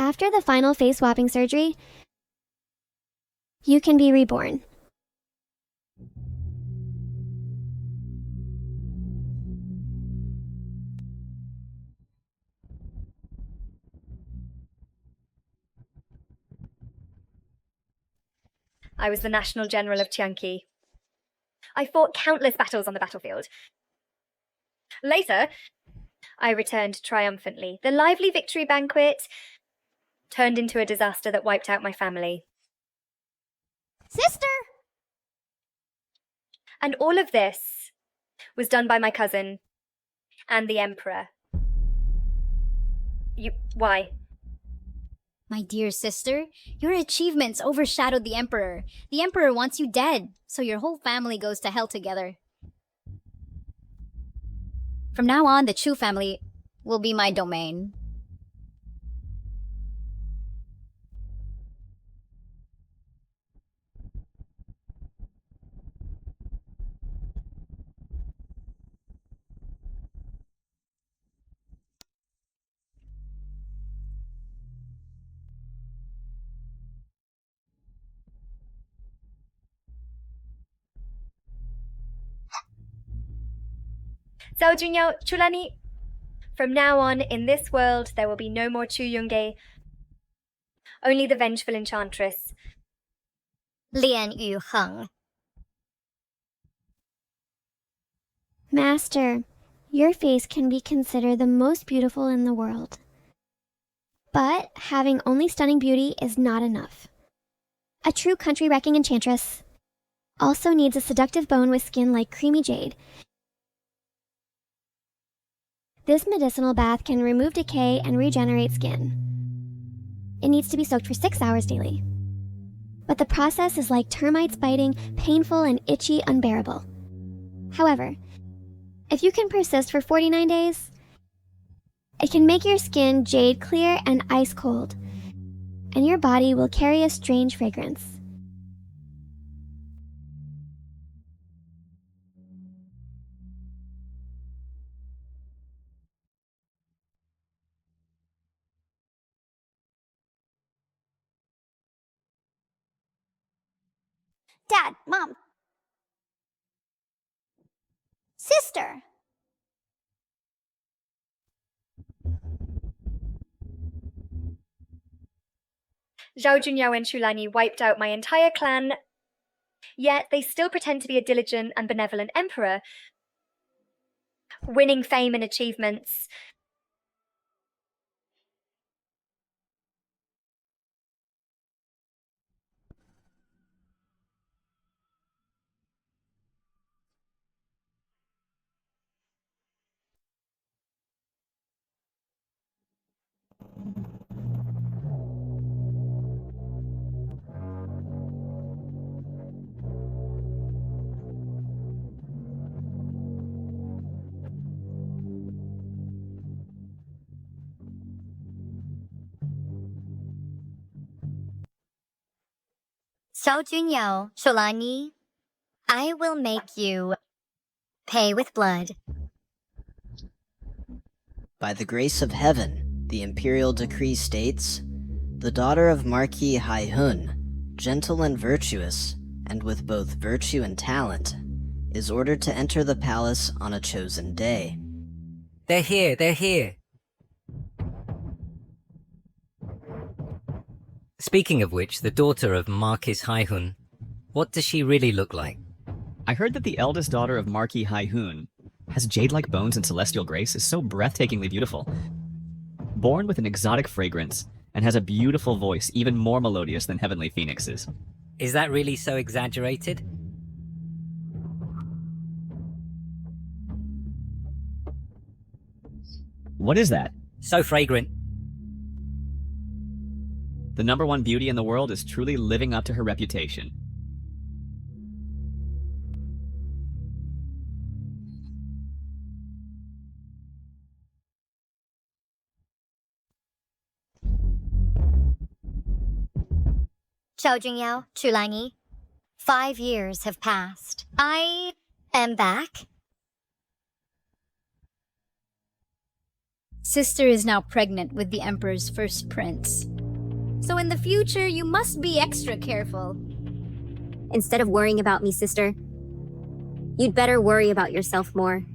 After the final face swapping surgery, you can be reborn. I was the National General of Tianqi. I fought countless battles on the battlefield. Later, I returned triumphantly. The lively victory banquet turned into a disaster that wiped out my family. Sister! And all of this was done by my cousin and the Emperor. Why? My dear sister, your achievements overshadowed the Emperor. The Emperor wants you dead, so your whole family goes to hell together. From now on, the Chu family will be my domain. Zhao Junyao Chulani. From now on, in this world, there will be no more Chu Yunge, only the vengeful enchantress. Lian Yu Heng. Master, your face can be considered the most beautiful in the world. But having only stunning beauty is not enough. A true country-wrecking enchantress also needs a seductive bone with skin like creamy jade. This medicinal bath can remove decay and regenerate skin. It needs to be soaked for 6 hours daily. But the process is like termites biting, painful and itchy, unbearable. However, if you can persist for 49 days, it can make your skin jade clear and ice cold, and your body will carry a strange fragrance. Dad, Mom. Sister! Zhao Junyao and Chulani wiped out my entire clan, yet they still pretend to be a diligent and benevolent emperor, winning fame and achievements. Zhao Junyao, Sholani, I will make you pay with blood. By the grace of heaven, the imperial decree states, the daughter of Marquis Haihun, gentle and virtuous, and with both virtue and talent, is ordered to enter the palace on a chosen day. They're here. Speaking of which, the daughter of Marquis Haihun, what does she really look like? I heard that the eldest daughter of Marquis Haihun has jade-like bones and celestial grace, is so breathtakingly beautiful. Born with an exotic fragrance, and has a beautiful voice even more melodious than heavenly phoenixes. Is that really so exaggerated? What is that? So fragrant. The #1 beauty in the world is truly living up to her reputation. Zhao Junyao, Chulani, 5 years have passed. I am back. Sister is now pregnant with the Emperor's first prince. So in the future, you must be extra careful. Instead of worrying about me, sister, you'd better worry about yourself more.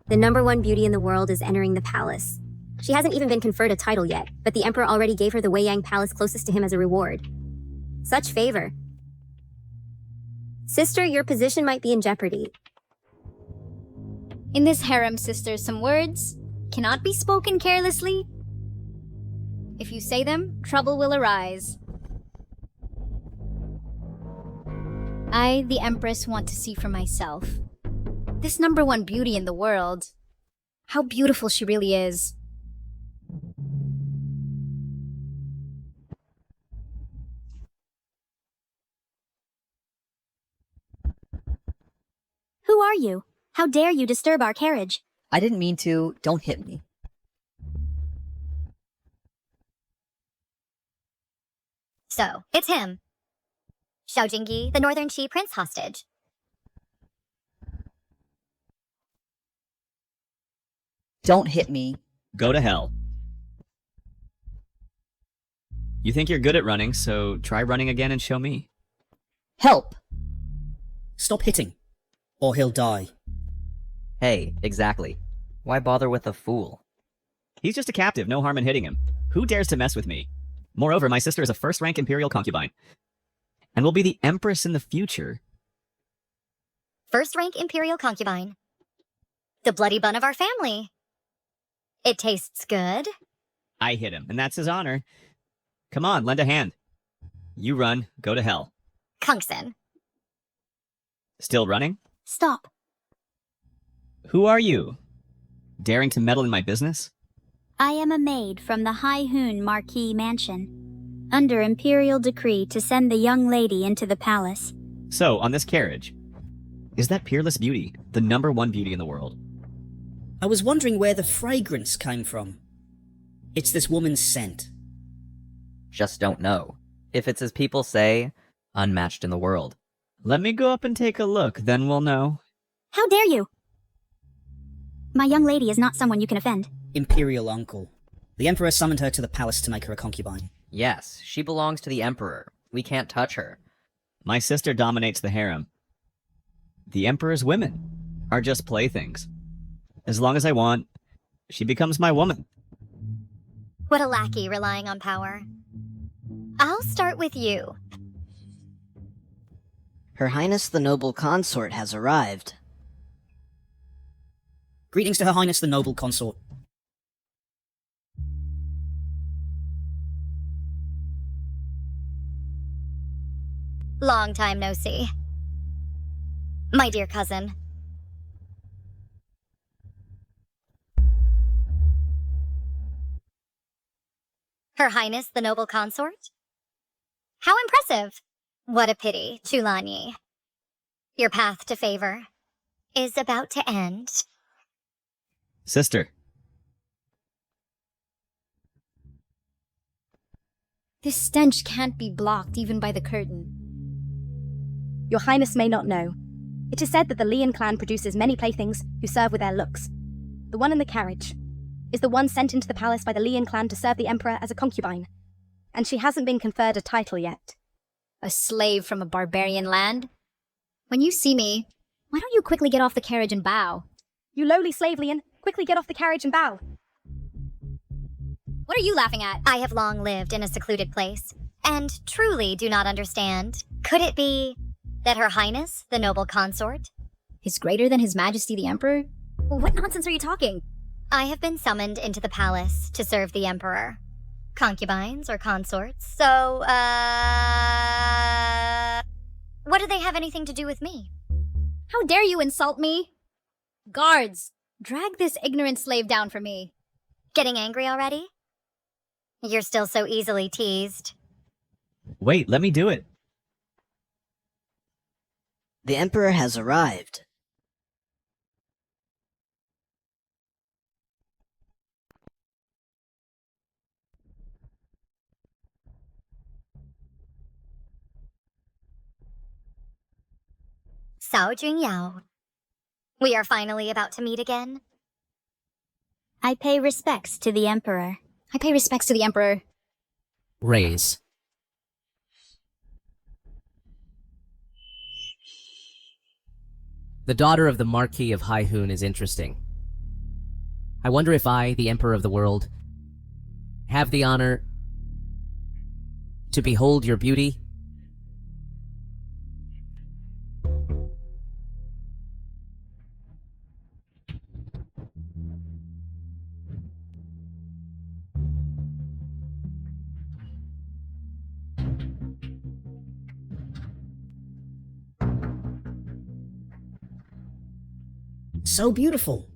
The #1 beauty in the world is entering the palace. She hasn't even been conferred a title yet, but the emperor already gave her the Weiyang palace closest to him as a reward. Such favor. Sister, your position might be in jeopardy. In this harem, sister, some words cannot be spoken carelessly. If you say them, trouble will arise. I, the Empress, want to see for myself. This #1 beauty in the world. How beautiful she really is. Who are you? How dare you disturb our carriage? I didn't mean to. Don't hit me. So, it's him. Xiao Jingyi, the Northern Qi prince hostage. Don't hit me. Go to hell. You think you're good at running, so try running again and show me. Help! Stop hitting, or he'll die. Hey, exactly. Why bother with a fool? He's just a captive, no harm in hitting him. Who dares to mess with me? Moreover, my sister is a first-rank imperial concubine, and will be the empress in the future. First-rank imperial concubine. The bloody bun of our family. It tastes good. I hit him, and that's his honor. Come on, lend a hand. You run, go to hell. Kungsen. Still running? Stop. Who are you? Daring to meddle in my business? I am a maid from the Haihun Marquis Mansion, under imperial decree to send the young lady into the palace. So, on this carriage, is that peerless beauty the #1 beauty in the world? I was wondering where the fragrance came from. It's this woman's scent. Just don't know. If it's as people say, unmatched in the world. Let me go up and take a look, then we'll know. How dare you? My young lady is not someone you can offend. Imperial uncle. The emperor summoned her to the palace to make her a concubine. Yes, she belongs to the emperor. We can't touch her. My sister dominates the harem. The emperor's women are just playthings. As long as I want, she becomes my woman. What a lackey relying on power. I'll start with you. Her Highness the Noble Consort has arrived. Greetings to Her Highness the Noble Consort. Long time no see. My dear cousin. Her Highness the Noble Consort? How impressive! What a pity, Chulanyi. Your path to favor is about to end. Sister. This stench can't be blocked even by the curtain. Your Highness may not know. It is said that the Lian clan produces many playthings who serve with their looks. The one in the carriage is the one sent into the palace by the Lian clan to serve the emperor as a concubine, and she hasn't been conferred a title yet. A slave from a barbarian land? When you see me, why don't you quickly get off the carriage and bow? You lowly slave, Lian, quickly get off the carriage and bow. What are you laughing at? I have long lived in a secluded place, and truly do not understand. Could it be that Her Highness, the Noble Consort, is greater than His Majesty the Emperor? What nonsense are you talking? I have been summoned into the palace to serve the Emperor. Concubines or consorts, so, what do they have anything to do with me? How dare you insult me? Guards, drag this ignorant slave down for me. Getting angry already? You're still so easily teased. Wait, let me do it. The Emperor has arrived. Cao Junyao. We are finally about to meet again. I pay respects to the Emperor. I pay respects to the Emperor. Raise. The daughter of the Marquis of Haihun is interesting. I wonder if I, the Emperor of the world, have the honor to behold your beauty? So beautiful.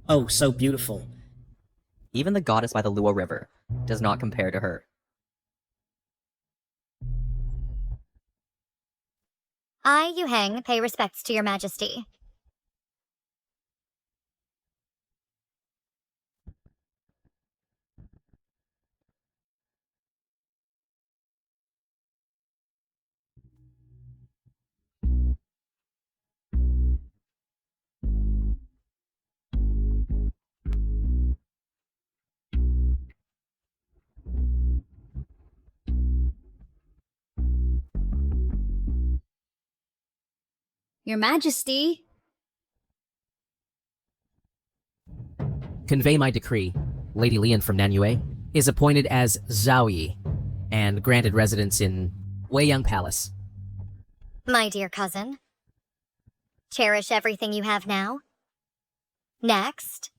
Oh, so beautiful. Even the goddess by the Luo River does not compare to her. I, Yu Heng, pay respects to your majesty. Your Majesty. Convey my decree. Lady Lian from Nanyue is appointed as Zhaoyi and granted residence in Weiyang Palace. My dear cousin. Cherish everything you have now. Next,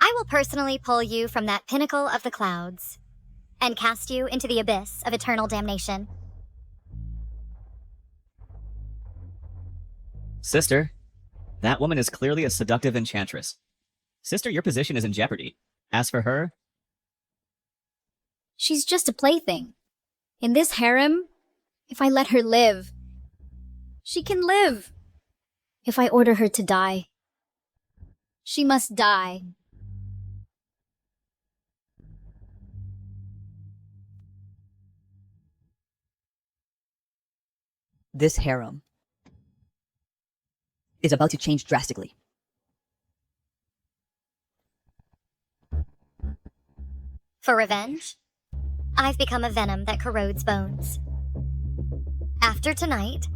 I will personally pull you from that pinnacle of the clouds and cast you into the abyss of eternal damnation. Sister, that woman is clearly a seductive enchantress. Sister, your position is in jeopardy. As for her... She's just a plaything. In this harem, if I let her live, she can live. If I order her to die, she must die. This harem is about to change drastically. For revenge, I've become a venom that corrodes bones. After tonight,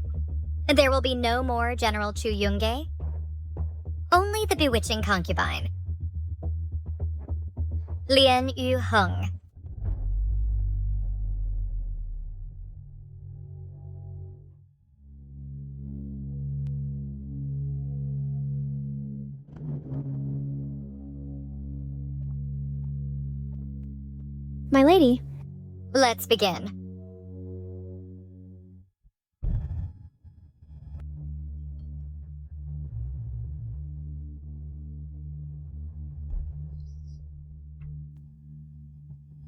there will be no more General Chu Yunge, only the bewitching concubine, Lian Yu Heng. My lady. Let's begin.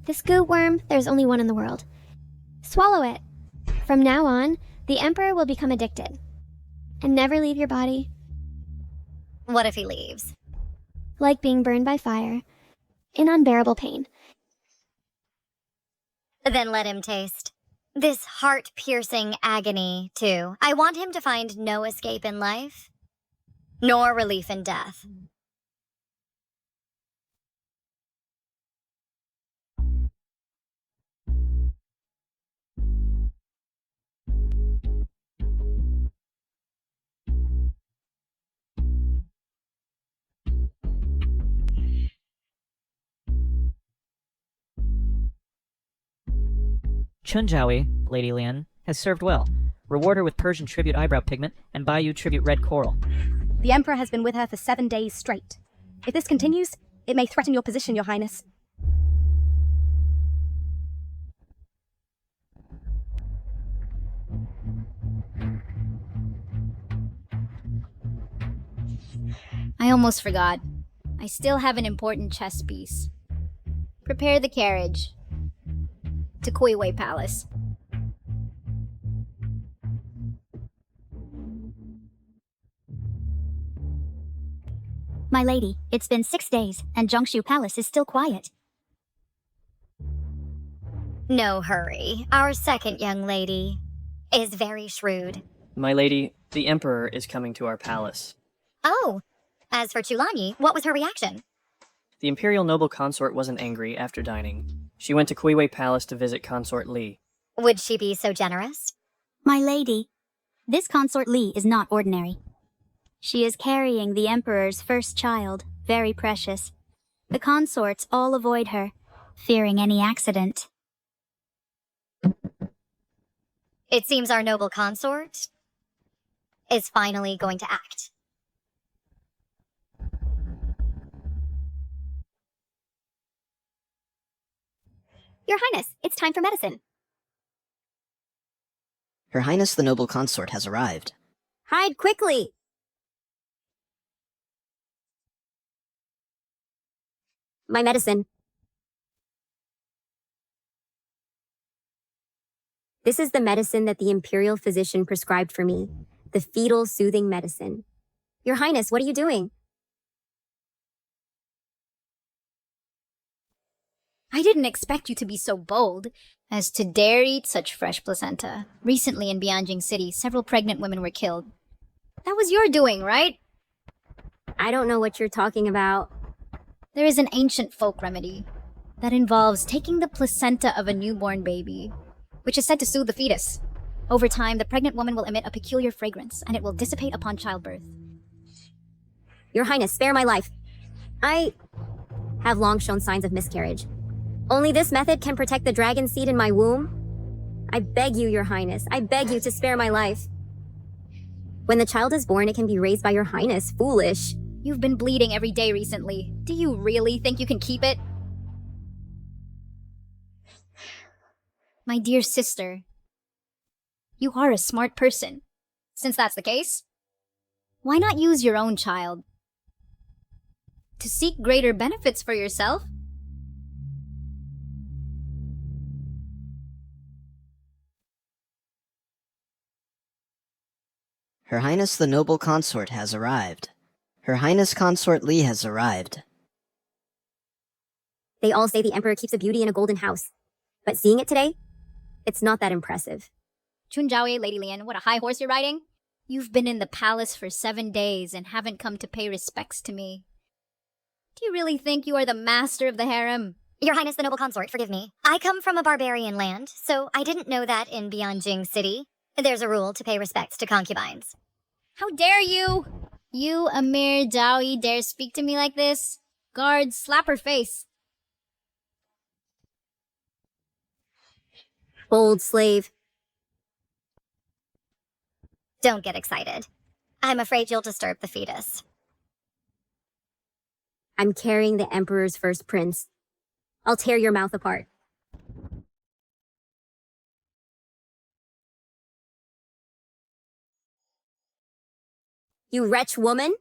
This goo worm, there's only one in the world. Swallow it. From now on, the Emperor will become addicted. And never leave your body. What if he leaves? Like being burned by fire. In unbearable pain. Then let him taste this heart-piercing agony, too. I want him to find no escape in life, nor relief in death. Chunjawi, Lady Lian, has served well. Reward her with Persian tribute eyebrow pigment and Bayou tribute red coral. The Emperor has been with her for 7 days straight. If this continues, it may threaten your position, Your Highness. I almost forgot. I still have an important chess piece. Prepare the carriage to Kuiwei Palace. My lady, it's been 6 days, and Zhongshu Palace is still quiet. No hurry. Our second young lady is very shrewd. My lady, the Emperor is coming to our palace. Oh, As for Chulanyi, what was her reaction? The imperial noble consort wasn't angry after dining. She went to Kuiwei Palace to visit Consort Lee. Would she be so generous? My lady, this Consort Lee is not ordinary. She is carrying the Emperor's first child, very precious. The consorts all avoid her, fearing any accident. It seems our noble consort is finally going to act. Your Highness, it's time for medicine. Her Highness the Noble Consort has arrived. Hide quickly! My medicine. This is the medicine that the imperial physician prescribed for me. The fetal soothing medicine. Your Highness, what are you doing? I didn't expect you to be so bold as to dare eat such fresh placenta. Recently in Bianjing City, several pregnant women were killed. That was your doing, right? I don't know what you're talking about. There is an ancient folk remedy that involves taking the placenta of a newborn baby, which is said to soothe the fetus. Over time, the pregnant woman will emit a peculiar fragrance, and it will dissipate upon childbirth. Your Highness, spare my life. I have long shown signs of miscarriage. Only this method can protect the dragon seed in my womb. I beg you, Your Highness, I beg you to spare my life. When the child is born, it can be raised by Your Highness. Foolish. You've been bleeding every day recently. Do you really think you can keep it? My dear sister, you are a smart person. Since that's the case, why not use your own child to seek greater benefits for yourself? Her Highness the Noble Consort has arrived. Her Highness Consort Lee has arrived. They all say the Emperor keeps a beauty in a golden house. But seeing it today, it's not that impressive. Chunjaoe, Lady Lian, what a high horse you're riding. You've been in the palace for 7 days and haven't come to pay respects to me. Do you really think you are the master of the harem? Your Highness the Noble Consort, forgive me. I come from a barbarian land, so I didn't know that in Bianjing City, there's a rule to pay respects to concubines. How dare you! You, a mere Daoi, dare speak to me like this? Guards, slap her face. Bold slave. Don't get excited. I'm afraid you'll disturb the fetus. I'm carrying the Emperor's first prince. I'll tear your mouth apart. You wretch woman!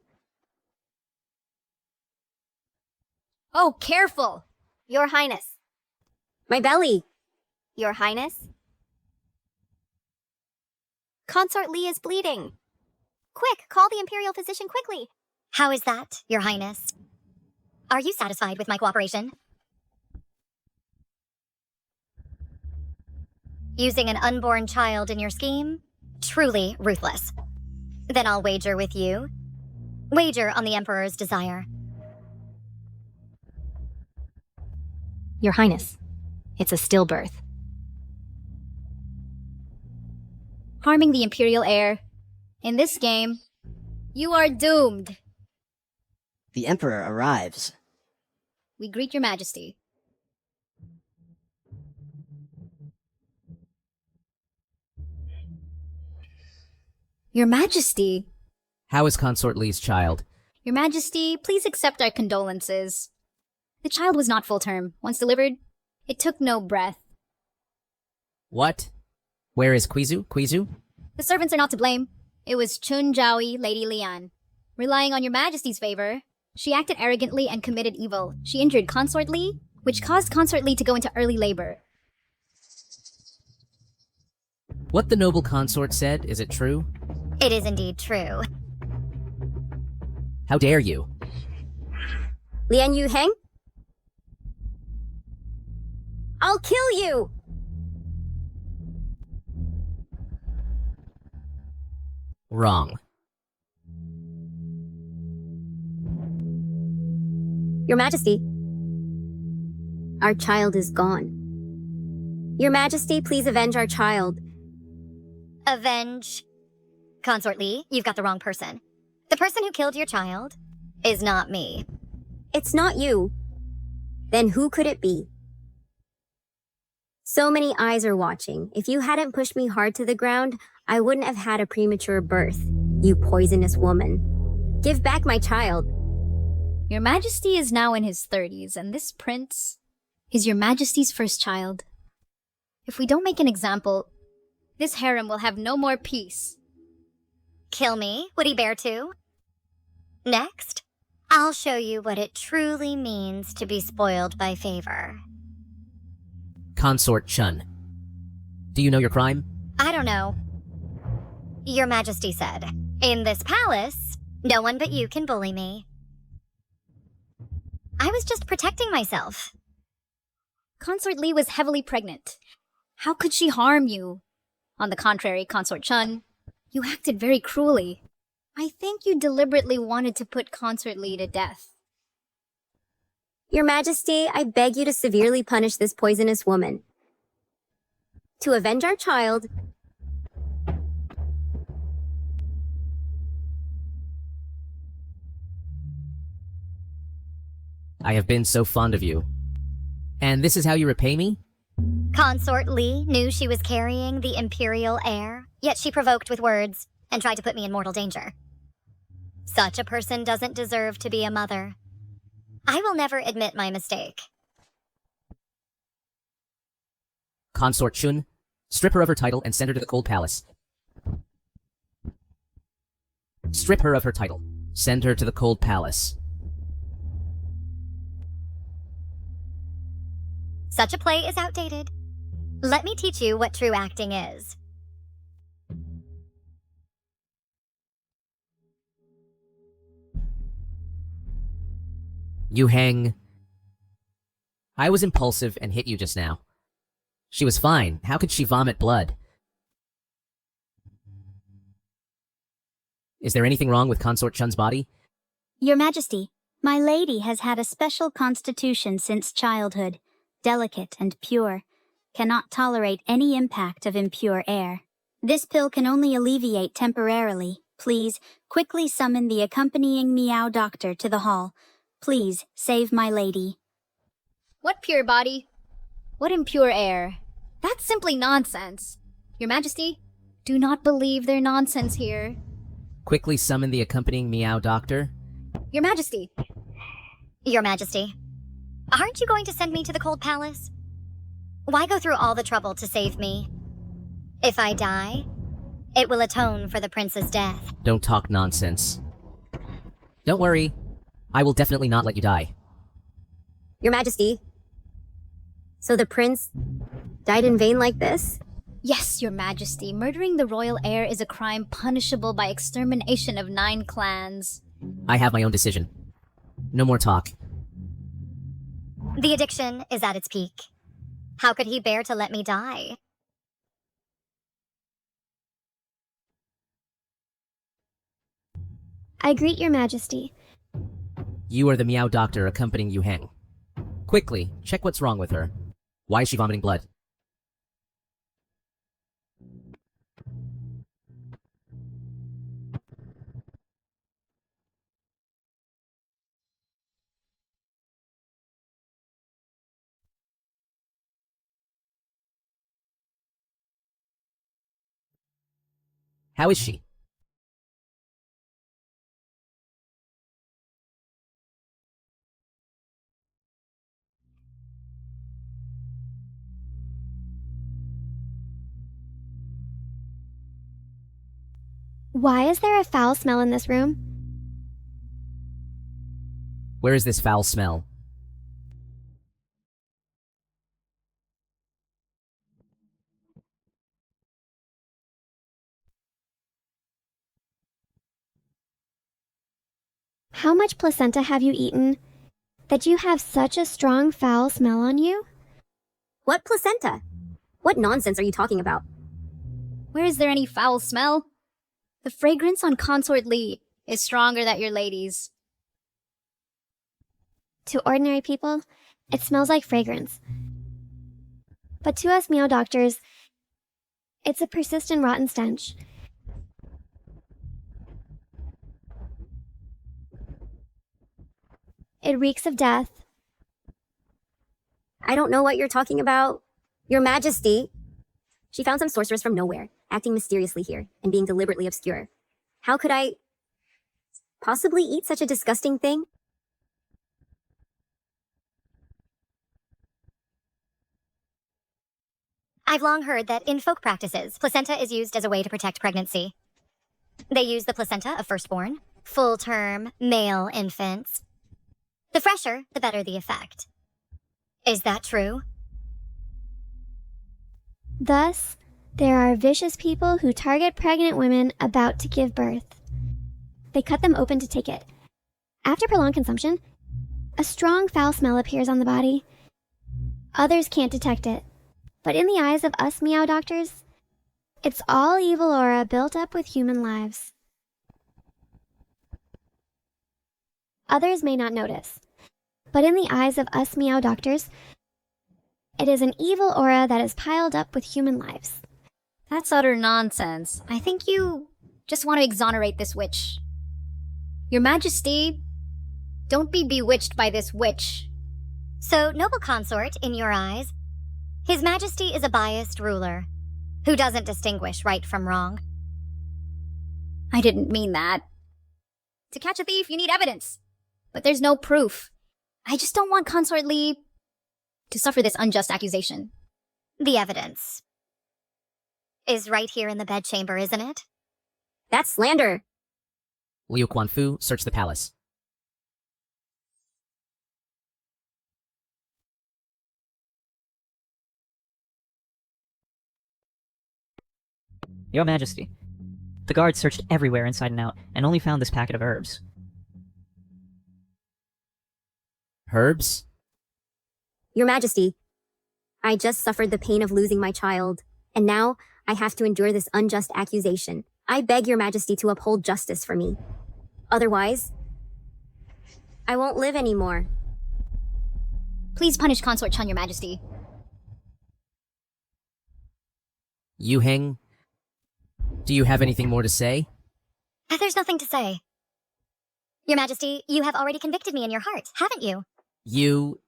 Oh, careful! Your Highness. My belly! Your Highness? Consort Lee is bleeding. Quick, call the Imperial physician quickly. How is that, Your Highness? Are you satisfied with my cooperation? Using an unborn child in your scheme? Truly ruthless. Then I'll wager with you. Wager on the Emperor's desire. Your Highness, it's a stillbirth. Harming the Imperial heir. In this game, you are doomed. The Emperor arrives. We greet your Majesty. Your Majesty. How is Consort Lee's child? Your Majesty, please accept our condolences. The child was not full term. Once delivered, it took no breath. What? Where is Quizu? Quizu? The servants are not to blame. It was Chun Jaoi, Lady Lian. Relying on your Majesty's favor, she acted arrogantly and committed evil. She injured Consort Lee, which caused Consort Lee to go into early labor. What the noble consort said, is it true? It is indeed true. How dare you? Lian Yu Heng? I'll kill you! Wrong. Your Majesty, our child is gone. Your Majesty, please avenge our child. Avenge? Consort Lee, you've got the wrong person. The person who killed your child is not me. It's not you. Then who could it be? So many eyes are watching. If you hadn't pushed me hard to the ground, I wouldn't have had a premature birth, you poisonous woman. Give back my child. Your Majesty is now in his 30s, and this prince is your Majesty's first child. If we don't make an example, this harem will have no more peace. Kill me? Would he bear to? Next, I'll show you what it truly means to be spoiled by favor. Consort Chun. Do you know your crime? I don't know. Your Majesty said, in this palace, no one but you can bully me. I was just protecting myself. Consort Lee was heavily pregnant. How could she harm you? On the contrary, Consort Chun, you acted very cruelly. I think you deliberately wanted to put Consort Lee to death. Your Majesty, I beg you to severely punish this poisonous woman. To avenge our child, I have been so fond of you. And this is how you repay me? Consort Lee knew she was carrying the imperial heir, yet she provoked with words and tried to put me in mortal danger. Such a person doesn't deserve to be a mother. I will never admit my mistake. Consort Chun, strip her of her title and send her to the Cold Palace. Strip her of her title. Send her to the Cold Palace. Such a play is outdated. Let me teach you what true acting is. You hang... I was impulsive and hit you just now. She was fine. How could she vomit blood? Is there anything wrong with Consort Chun's body? Your Majesty, my lady has had a special constitution since childhood, delicate and pure, cannot tolerate any impact of impure air. This pill can only alleviate temporarily. Please, quickly summon the accompanying Meow doctor to the hall. Please, save my lady. What pure body? What impure air? That's simply nonsense. Your Majesty, do not believe their nonsense here. Quickly summon the accompanying Meow doctor. Your Majesty. Your Majesty, aren't you going to send me to the Cold Palace? Why go through all the trouble to save me? If I die, it will atone for the prince's death. Don't talk nonsense. Don't worry. I will definitely not let you die. Your Majesty. So the prince died in vain like this? Yes, Your Majesty. Murdering the royal heir is a crime punishable by extermination of 9 clans. I have my own decision. No more talk. The addiction is at its peak. How could he bear to let me die? I greet your Majesty. You are the Meow doctor accompanying Yu Heng. Quickly, check what's wrong with her. Why is she vomiting blood? How is she? Why is there a foul smell in this room? Where is this foul smell? How much placenta have you eaten that you have such a strong foul smell on you? What placenta? What nonsense are you talking about? Where is there any foul smell? The fragrance on Consort Lee is stronger than your lady's. To ordinary people, it smells like fragrance. But to us meow doctors, it's a persistent rotten stench. It reeks of death. I don't know what you're talking about. Your Majesty. She found some sorceress from nowhere, acting mysteriously here, and being deliberately obscure. How could I possibly eat such a disgusting thing? I've long heard that in folk practices, placenta is used as a way to protect pregnancy. They use the placenta of firstborn, full-term, male infants. The fresher, the better the effect. Is that true? Thus, there are vicious people who target pregnant women about to give birth. They cut them open to take it. After prolonged consumption, a strong foul smell appears on the body. Others can't detect it, but in the eyes of us meow doctors, it's all evil aura built up with human lives. Others may not notice, but in the eyes of us meow doctors, it is an evil aura that is piled up with human lives. That's utter nonsense. I think you just want to exonerate this witch. Your Majesty, don't be bewitched by this witch. So, noble consort, in your eyes, His Majesty is a biased ruler who doesn't distinguish right from wrong. I didn't mean that. To catch a thief, you need evidence. But there's no proof. I just don't want Consort Lee to suffer this unjust accusation. The evidence is right here in the bedchamber, isn't it? That's slander. Liu Quanfu, search the palace. Your Majesty, the guards searched everywhere inside and out, and only found this packet of herbs. Herbs? Your Majesty, I just suffered the pain of losing my child, and now I have to endure this unjust accusation. I beg Your Majesty to uphold justice for me. Otherwise, I won't live anymore. Please punish Consort Chun, Your Majesty. Yu Heng, do you have anything more to say? There's nothing to say. Your Majesty, you have already convicted me in your heart, haven't you? You...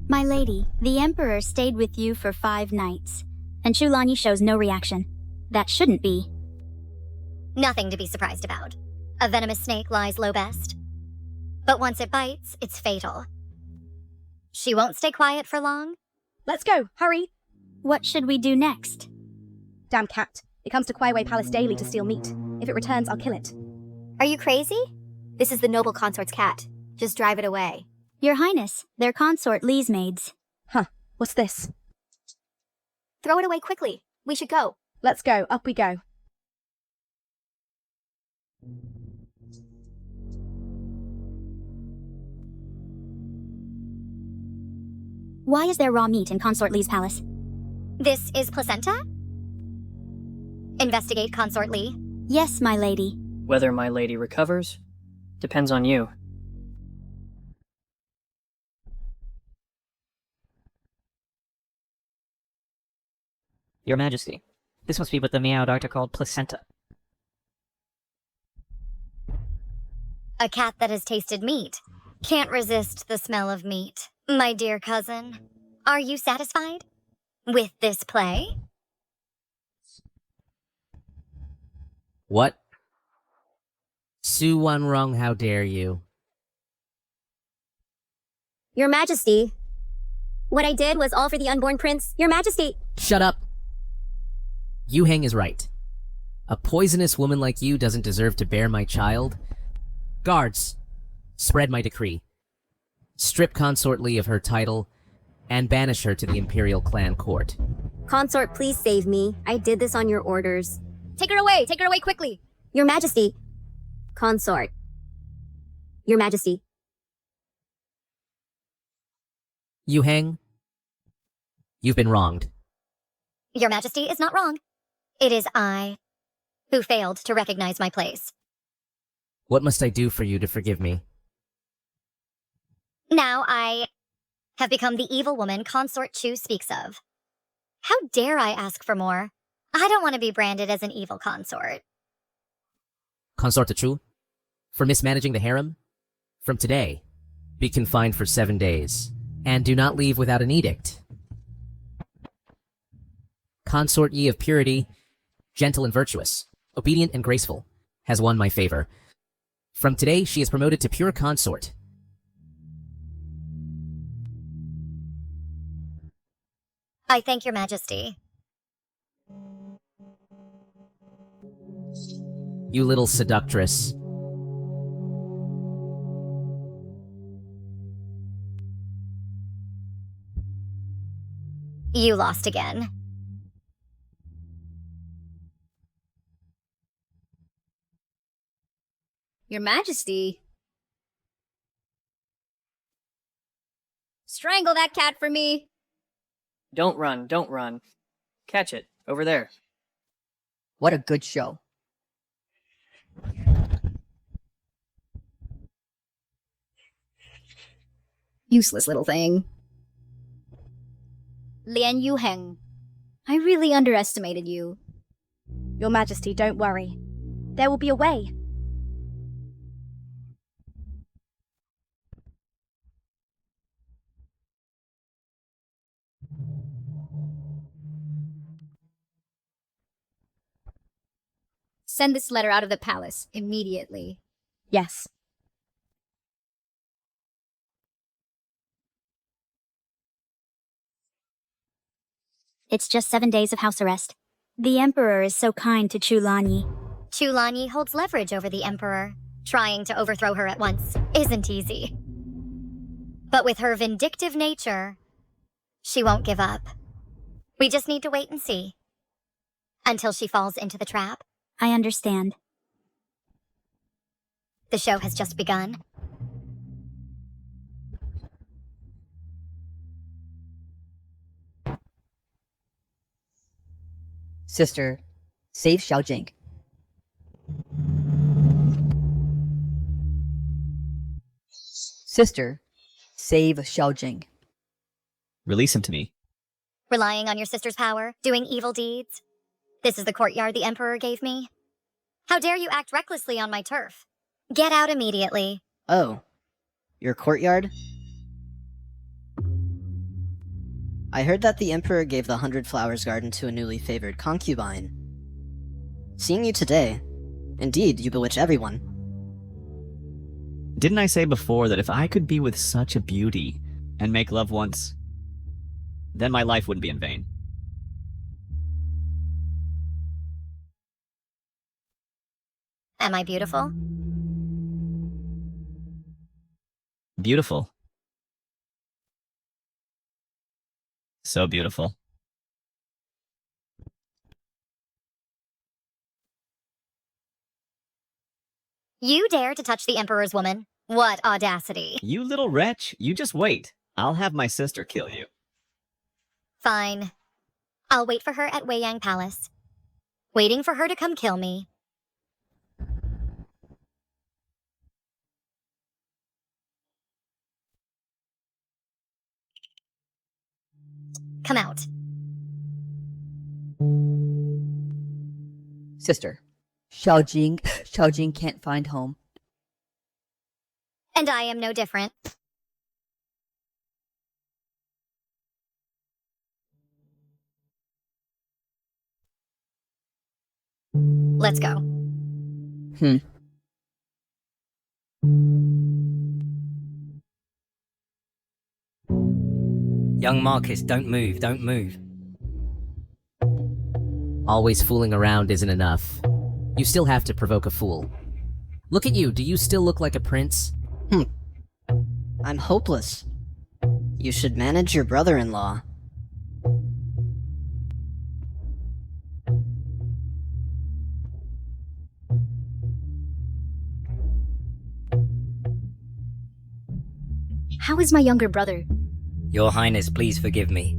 My lady, the Emperor stayed with you for 5 nights, and Chulani shows no reaction. That shouldn't be. Nothing to be surprised about. A venomous snake lies low best. But once it bites, it's fatal. She won't stay quiet for long. Let's go, hurry! What should we do next? Damn cat. It comes to Kuai Palace daily to steal meat. If it returns, I'll kill it. Are you crazy? This is the noble consort's cat. Just drive it away. Your Highness, they're Consort Lee's maids. Huh, what's this? Throw it away quickly. We should go. Let's go, up we go. Why is there raw meat in Consort Lee's palace? This is placenta? Investigate, Consort Lee. Yes, my lady. Whether my lady recovers depends on you. Your Majesty, this must be what the meow doctor called placenta. A cat that has tasted meat can't resist the smell of meat. My dear cousin, are you satisfied with this play? What? Su Wanrong, how dare you? Your Majesty, what I did was all for the unborn prince. Your Majesty! Shut up! Yu Heng is right. A poisonous woman like you doesn't deserve to bear my child. Guards, spread my decree. Strip Consort Lee of her title, and banish her to the Imperial clan court. Consort, please save me. I did this on your orders. Take her away quickly! Your Majesty. Consort. Your Majesty. Yu Heng, you've been wronged. Your Majesty is not wrong. It is I who failed to recognize my place. What must I do for you to forgive me? Now I have become the evil woman Consort Chu speaks of. How dare I ask for more? I don't want to be branded as an evil consort. Consort Chu, for mismanaging the harem? From today, be confined for 7 days, and do not leave without an edict. Consort Yi of purity, gentle and virtuous, obedient and graceful, has won my favor. From today, she is promoted to pure consort. I thank your Majesty. You little seductress. You lost again. Your Majesty. Strangle that cat for me. Don't run, don't run. Catch it, over there. What a good show. Useless little thing. Lian Yu Heng, I really underestimated you. Your Majesty, don't worry. There will be a way. Send this letter out of the palace immediately. Yes. It's just 7 days of house arrest. The Emperor is so kind to Chu Lanyi. Chu Lanyi holds leverage over the Emperor. Trying to overthrow her at once isn't easy. But with her vindictive nature, she won't give up. We just need to wait and see. Until she falls into the trap. I understand. The show has just begun. Sister, save Xiaojing. Sister, save Xiaojing. Release him to me. Relying on your sister's power, doing evil deeds. This is the courtyard the Emperor gave me. How dare you act recklessly on my turf? Get out immediately. Oh, your courtyard? I heard that the Emperor gave the 100 Flowers garden to a newly favored concubine. Seeing you today, indeed, you bewitch everyone. Didn't I say before that if I could be with such a beauty and make love once, then my life wouldn't be in vain? Am I beautiful? Beautiful. So beautiful. You dare to touch the Emperor's woman? What audacity. You little wretch, you just wait. I'll have my sister kill you. Fine. I'll wait for her at Weiyang Palace. Waiting for her to come kill me. Come out. Sister, Xiaojing can't find home. And I am no different. Let's go. Young Marcus, don't move, don't move. Always fooling around isn't enough. You still have to provoke a fool. Look at you, do you still look like a prince? I'm hopeless. You should manage your brother-in-law. How is my younger brother? Your Highness, please forgive me.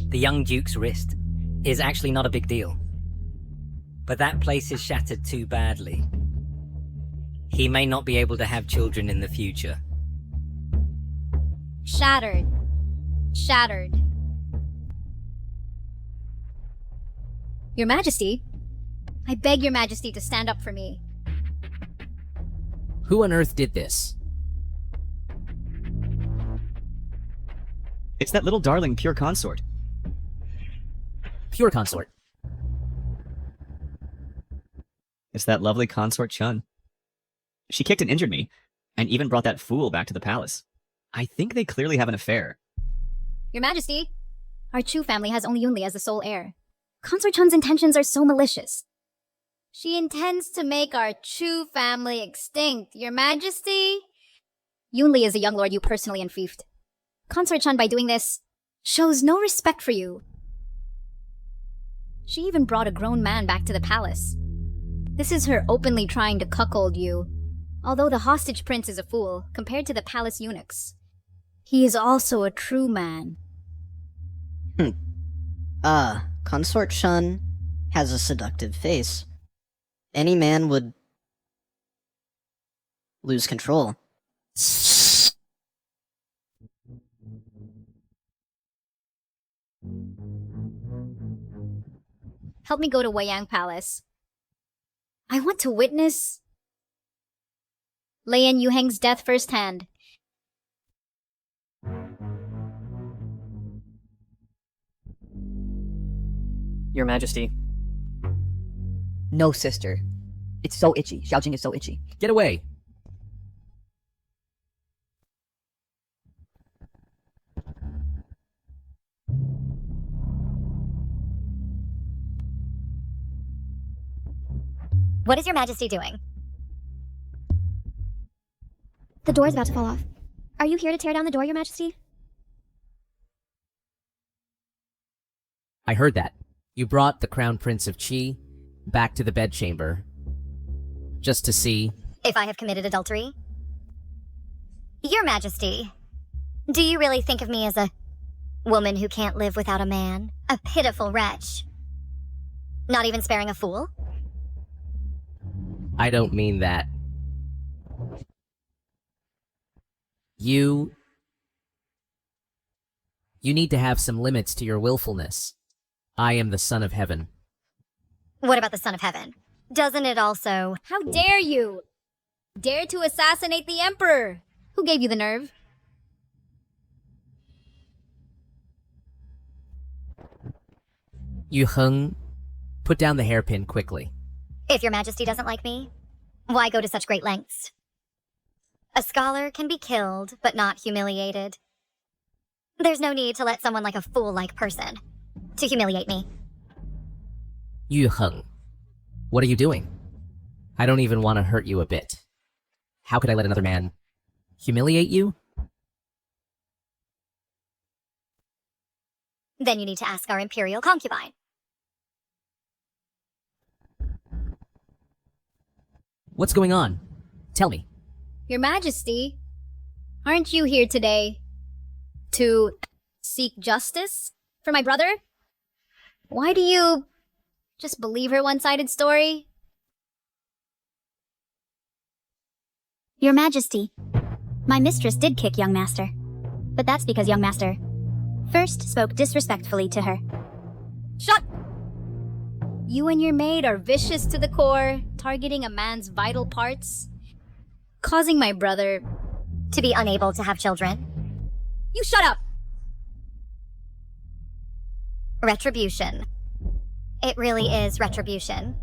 The young Duke's wrist is actually not a big deal. But that place is shattered too badly. He may not be able to have children in the future. Shattered. Shattered. Your Majesty, I beg your Majesty to stand up for me. Who on earth did this? It's that little darling pure consort. Pure consort. It's that lovely consort Chun. She kicked and injured me, and even brought that fool back to the palace. I think they clearly have an affair. Your Majesty, our Chu family has only Yunli as the sole heir. Consort Chun's intentions are so malicious. She intends to make our Chu family extinct, Your Majesty. Yunli is a young lord you personally enfeoffed. Consort Chun, by doing this, shows no respect for you. She even brought a grown man back to the palace. This is her openly trying to cuckold you. Although the hostage prince is a fool, compared to the palace eunuchs, he is also a true man. Consort Chun has a seductive face. Any man would lose control. Help me go to Weiyang Palace. I want to witness Lei and Yuheng's death firsthand. Your Majesty. No, sister. It's so itchy. Xiaojing is so itchy. Get away! What is Your Majesty doing? The door's about to fall off. Are you here to tear down the door, Your Majesty? I heard that. You brought the Crown Prince of Qi back to the bedchamber. Just to see... If I have committed adultery? Your Majesty, do you really think of me as a woman who can't live without a man? A pitiful wretch? Not even sparing a fool? I don't mean that. You need to have some limits to your willfulness. I am the Son of Heaven. What about the Son of Heaven? Doesn't it also... How dare you! Dare to assassinate the Emperor! Who gave you the nerve? Yu Heng, put down the hairpin quickly. If Your Majesty doesn't like me, why go to such great lengths? A scholar can be killed, but not humiliated. There's no need to let someone like a fool-like person to humiliate me. Yu Heng, what are you doing? I don't even want to hurt you a bit. How could I let another man humiliate you? Then you need to ask our imperial concubine. What's going on? Tell me. Your Majesty, aren't you here today to seek justice for my brother? Why do you just believe her one-sided story? Your Majesty, my mistress did kick young master. But that's because young master first spoke disrespectfully to her. Shut! You and your maid are vicious to the core, targeting a man's vital parts, causing my brother to be unable to have children. You shut up! Retribution. It really is retribution.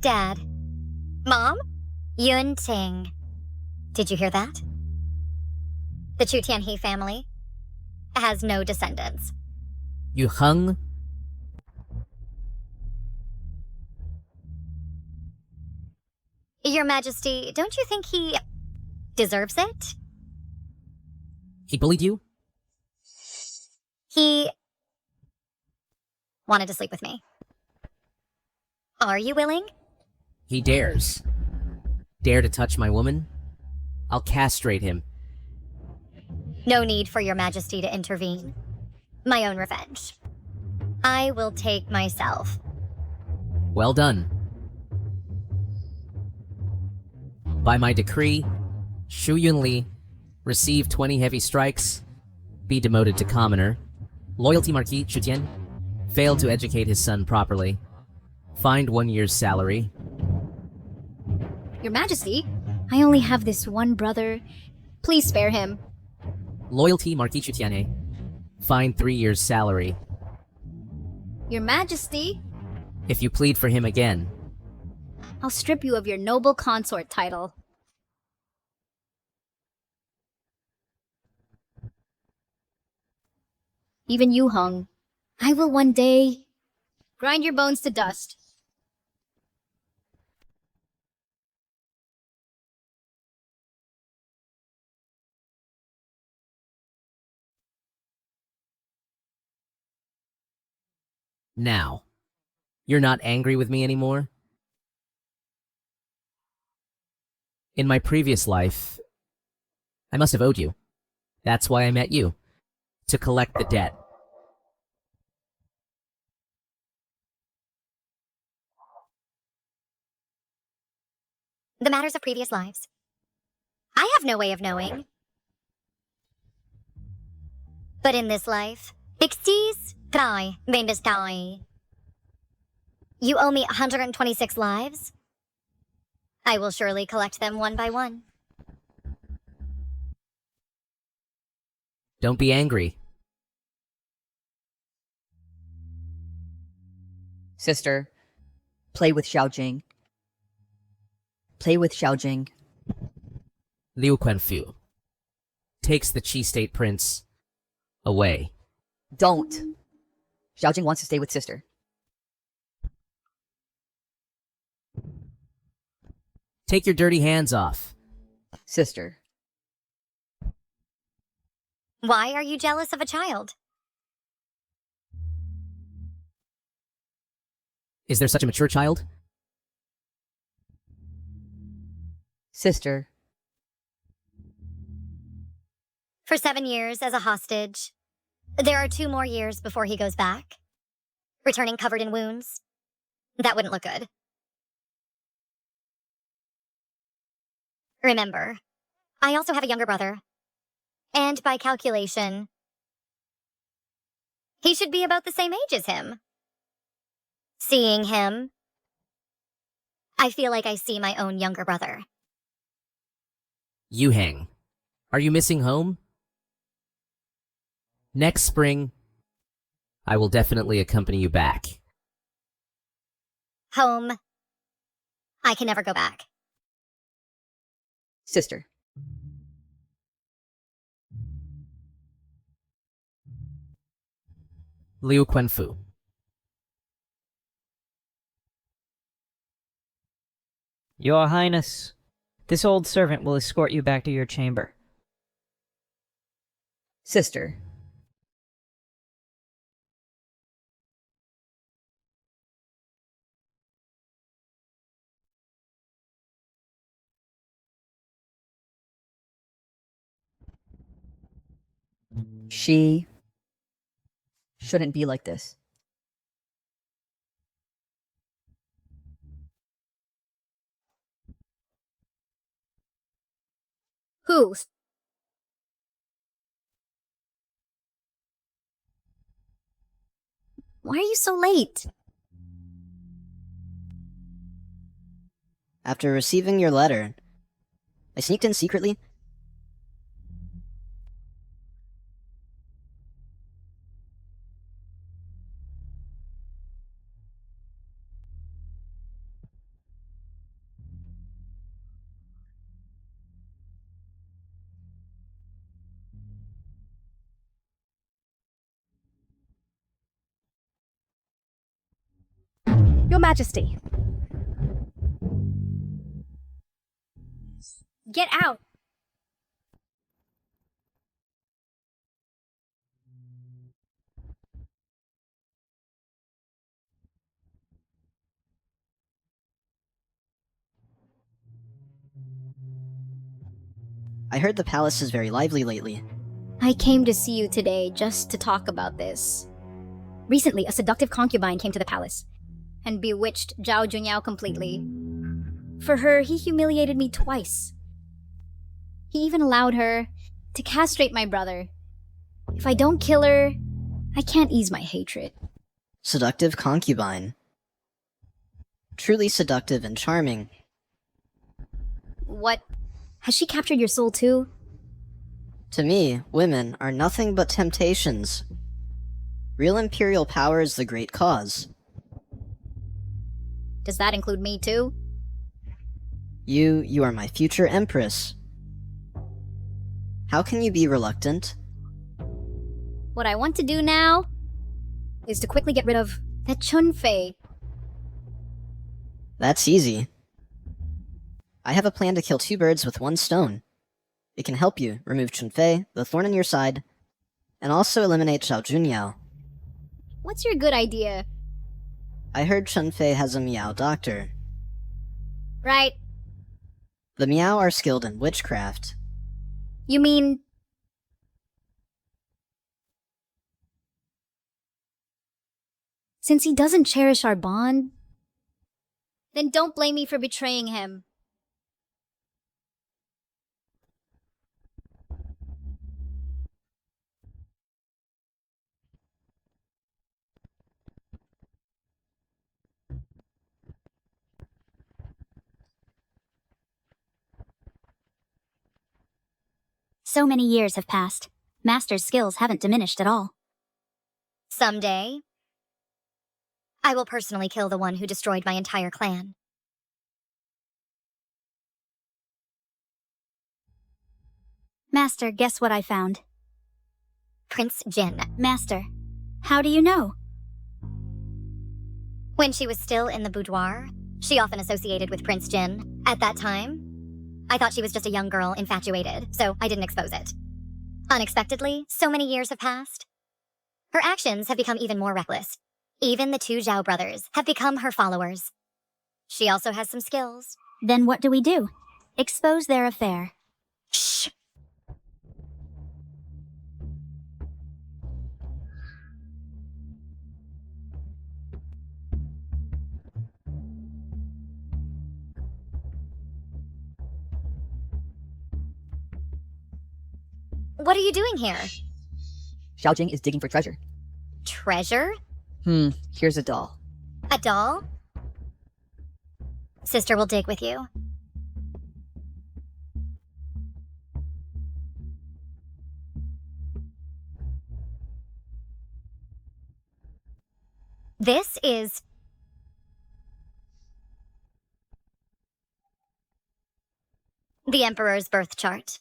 Dad. Mom? Yun Ting. Did you hear that? The Chu Tianhe family has no descendants. Yu Heng? Your Majesty, don't you think he deserves it? He bullied you? He wanted to sleep with me. Are you willing? He dares. Dare to touch my woman? I'll castrate him. No need for your majesty to intervene. My own revenge. I will take myself. Well done. By my decree, Shu Yunli receive 20 heavy strikes, be demoted to commoner. Loyalty Marquis Chutian failed to educate his son properly. Fined 1 year's salary. Your Majesty, I only have this one brother. Please spare him. Loyalty Marquis Chutiane. Fined 3 years' salary. Your Majesty, If you plead for him again, I'll strip you of your noble consort title. Even you, Hung. I will one day grind your bones to dust. now. You're not angry with me anymore? In my previous life, I must have owed you. That's why I met you. To collect the debt. The matters of previous lives. I have no way of knowing. But in this life, pixies cry, in the sky. You owe me 126 lives. I will surely collect them one by one. Don't be angry. Sister, play with Xiaojing. Play with Xiaojing. Liu Quanfu takes the Qi State Prince away. Don't. Xiaojing wants to stay with sister. Take your dirty hands off. Sister. Why are you jealous of a child? Is there such a mature child? Sister. For 7 years as a hostage. There are 2 more years before he goes back. Returning covered in wounds. That wouldn't look good. Remember, I also have a younger brother. And by calculation, he should be about the same age as him. Seeing him, I feel like I see my own younger brother. Yu Hang, are you missing home? Next spring, I will definitely accompany you back. Home. I can never go back. Sister. Liu Quanfu. Your Highness, this old servant will escort you back to your chamber. Sister. She shouldn't be like this. Who? Why are you so late? After receiving your letter, I sneaked in secretly. Your Majesty. Get out! I heard the palace is very lively lately. I came to see you today just to talk about this. Recently, a seductive concubine came to the palace and bewitched Zhao Junyao completely. For her, he humiliated me twice. He even allowed her to castrate my brother. If I don't kill her, I can't ease my hatred. Seductive concubine. Truly seductive and charming. What? Has she captured your soul too? To me, women are nothing but temptations. Real imperial power is the great cause. Does that include me too? You are my future empress. How can you be reluctant? What I want to do now is to quickly get rid of that Chunfei. That's easy. I have a plan to kill 2 birds with 1 stone. It can help you remove Chunfei, the thorn in your side, and also eliminate Zhao Junyao. What's your good idea? I heard Chunfei has a Miao doctor. Right. The Miao are skilled in witchcraft. You mean... Since he doesn't cherish our bond, then don't blame me for betraying him. So many years have passed. Master's skills haven't diminished at all. Someday, I will personally kill the one who destroyed my entire clan. Master, guess what I found? Prince Jin. Master, how do you know? When she was still in the boudoir, she often associated with Prince Jin. At that time, I thought she was just a young girl infatuated, so I didn't expose it. Unexpectedly, so many years have passed. Her actions have become even more reckless. Even the 2 Zhao brothers have become her followers. She also has some skills. Then what do we do? Expose their affair. Shh! What are you doing here? Xiaojing is digging for treasure. Treasure? Here's a doll. A doll? Sister will dig with you. This is... the Emperor's birth chart.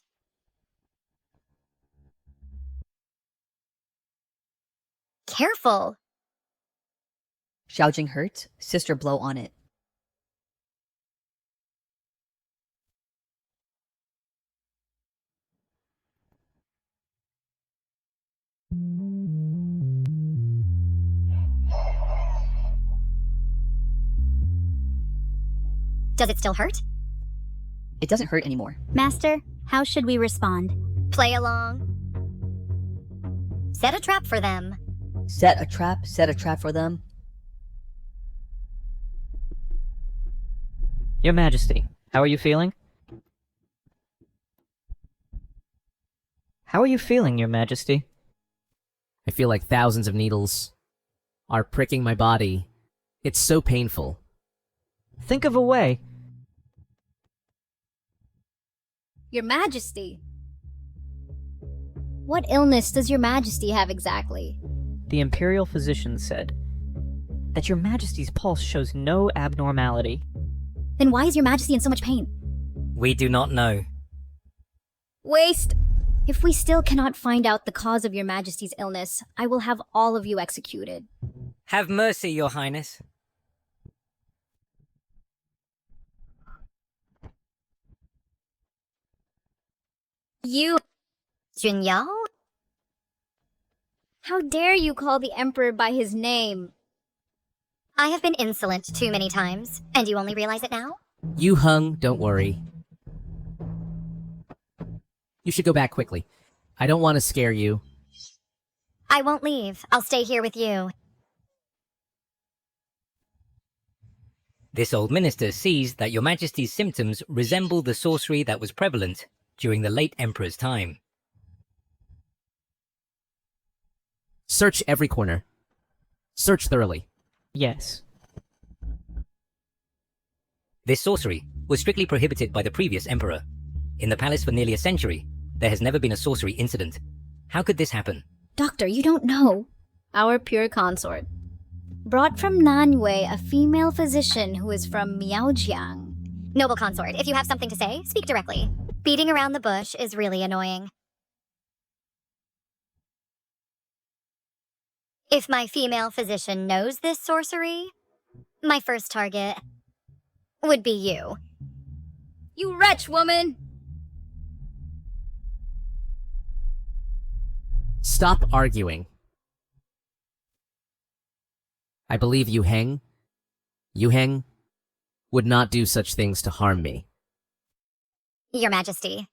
Careful! Xiaojing hurt. Sister blow on it. Does it still hurt? It doesn't hurt anymore. Master, how should we respond? Play along. Set a trap for them. Set a trap for them. Your Majesty, how are you feeling? How are you feeling, Your Majesty? I feel like thousands of needles are pricking my body. It's so painful. Think of a way. Your Majesty! What illness does Your Majesty have exactly? The Imperial physician said that Your Majesty's pulse shows no abnormality. Then why is Your Majesty in so much pain? We do not know. Waste! If we still cannot find out the cause of Your Majesty's illness, I will have all of you executed. Have mercy, Your Highness. You... Junyao? How dare you call the Emperor by his name? I have been insolent too many times, and you only realize it now? You hung, don't worry. You should go back quickly. I don't want to scare you. I won't leave. I'll stay here with you. This old minister sees that your majesty's symptoms resemble the sorcery that was prevalent during the late emperor's time. Search every corner. Search thoroughly. Yes. This sorcery was strictly prohibited by the previous emperor. In the palace for nearly a century, there has never been a sorcery incident. How could this happen? Doctor, you don't know. Our pure consort. Brought from Nanwei, a female physician who is from Miaojiang. Noble consort, if you have something to say, speak directly. Beating around the bush is really annoying. If my female physician knows this sorcery, my first target would be you. You wretch, woman! Stop arguing. I believe Yu Heng would not do such things to harm me. Your Majesty.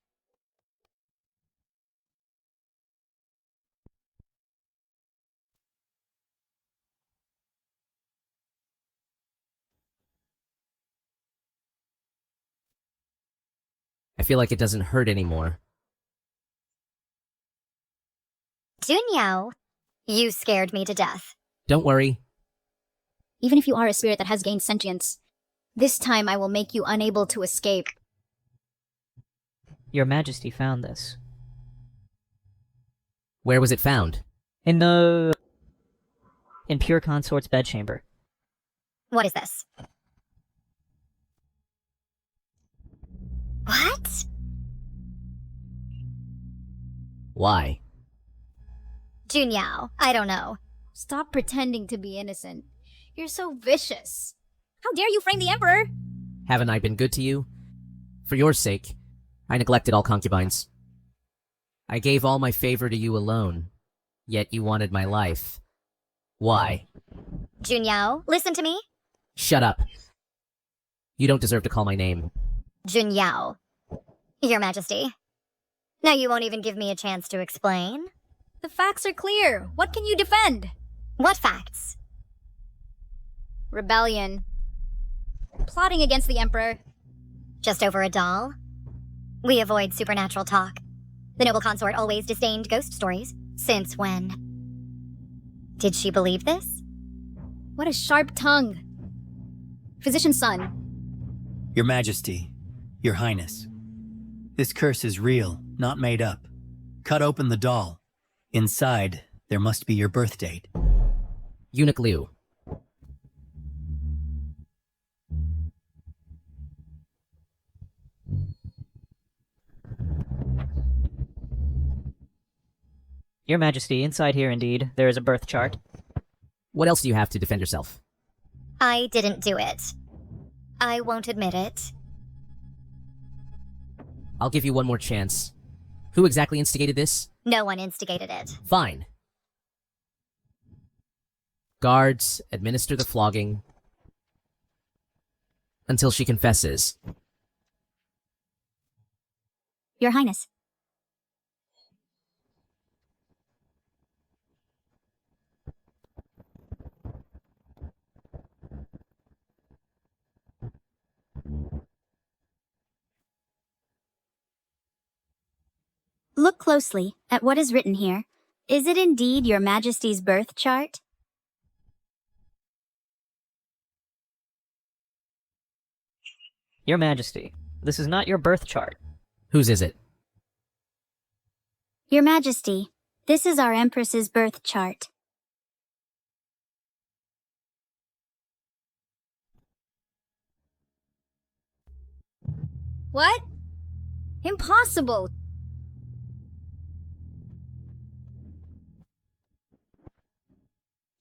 I feel like it doesn't hurt anymore. Junyao, you scared me to death. Don't worry. Even if you are a spirit that has gained sentience, this time I will make you unable to escape. Your Majesty found this. Where was it found? In pure consort's bedchamber. What is this? What? Why? Junyao, I don't know. Stop pretending to be innocent. You're so vicious. How dare you frame the Emperor? Haven't I been good to you? For your sake, I neglected all concubines. I gave all my favor to you alone, yet you wanted my life. Why? Junyao, listen to me. Shut up. You don't deserve to call my name. Junyao. Your Majesty. Now you won't even give me a chance to explain? The facts are clear. What can you defend? What facts? Rebellion. Plotting against the Emperor. Just over a doll? We avoid supernatural talk. The noble consort always disdained ghost stories. Since when? Did she believe this? What a sharp tongue. Physician's son. Your Majesty, Your Highness. This curse is real, not made up. Cut open the doll. Inside, there must be your birth date. Eunuch Liu. Your Majesty, inside here indeed, there is a birth chart. What else do you have to defend yourself? I didn't do it. I won't admit it. I'll give you one more chance. Who exactly instigated this? No one instigated it. Fine. Guards, administer the flogging until she confesses. Your Highness. Look closely at what is written here. Is it indeed Your Majesty's birth chart? Your Majesty, this is not your birth chart. Whose is it? Your Majesty, this is our Empress's birth chart. What? Impossible!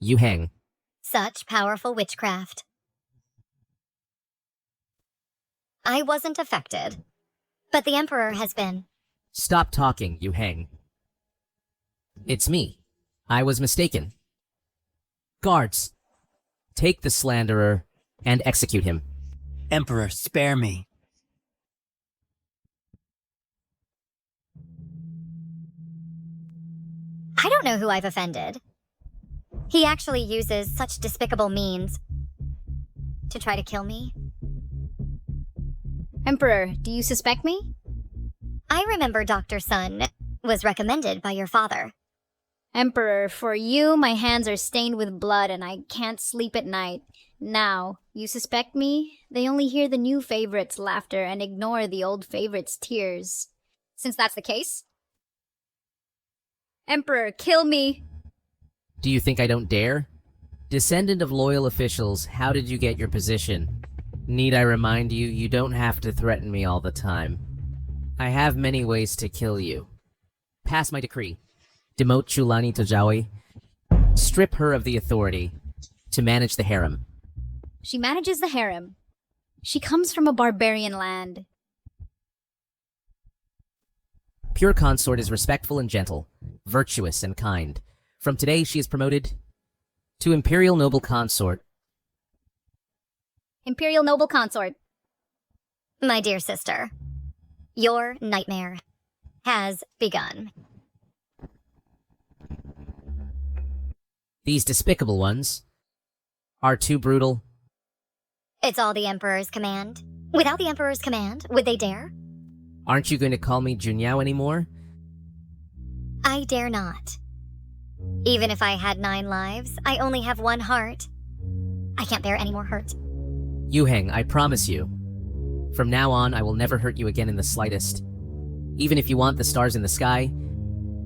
Yu Heng. Such powerful witchcraft. I wasn't affected, but the Emperor has been. Stop talking, Yu Heng. It's me. I was mistaken. Guards, take the slanderer and execute him. Emperor, spare me. I don't know who I've offended. He actually uses such despicable means to try to kill me. Emperor, do you suspect me? I remember Dr. Sun was recommended by your father. Emperor, for you, my hands are stained with blood and I can't sleep at night. Now, you suspect me? They only hear the new favorite's laughter and ignore the old favorite's tears. Since that's the case, Emperor, kill me! Do you think I don't dare? Descendant of loyal officials, how did you get your position? Need I remind you, you don't have to threaten me all the time. I have many ways to kill you. Pass my decree. Demote Chulani Tojawi. Strip her of the authority to manage the harem. She manages the harem. She comes from a barbarian land. Pure consort is respectful and gentle, virtuous and kind. From today, she is promoted to imperial noble consort. Imperial noble consort. My dear sister, your nightmare has begun. These despicable ones are too brutal. It's all the Emperor's command. Without the Emperor's command, would they dare? Aren't you going to call me Junyao anymore? I dare not. Even if I had 9 lives, I only have 1 heart. I can't bear any more hurt. Yuheng, I promise you. From now on, I will never hurt you again in the slightest. Even if you want the stars in the sky,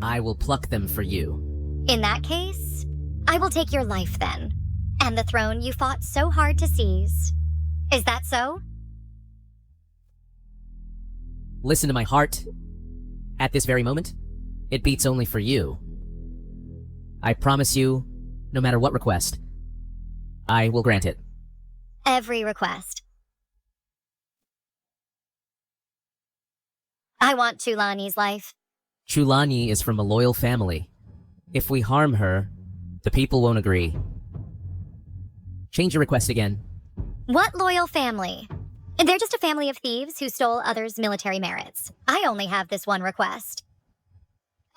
I will pluck them for you. In that case, I will take your life then, and the throne you fought so hard to seize. Is that so? Listen to my heart. At this very moment, it beats only for you. I promise you, no matter what request, I will grant it. Every request. I want Chulani's life. Chulani is from a loyal family. If we harm her, the people won't agree. Change your request again. What loyal family? They're just a family of thieves who stole others' military merits. I only have this one request.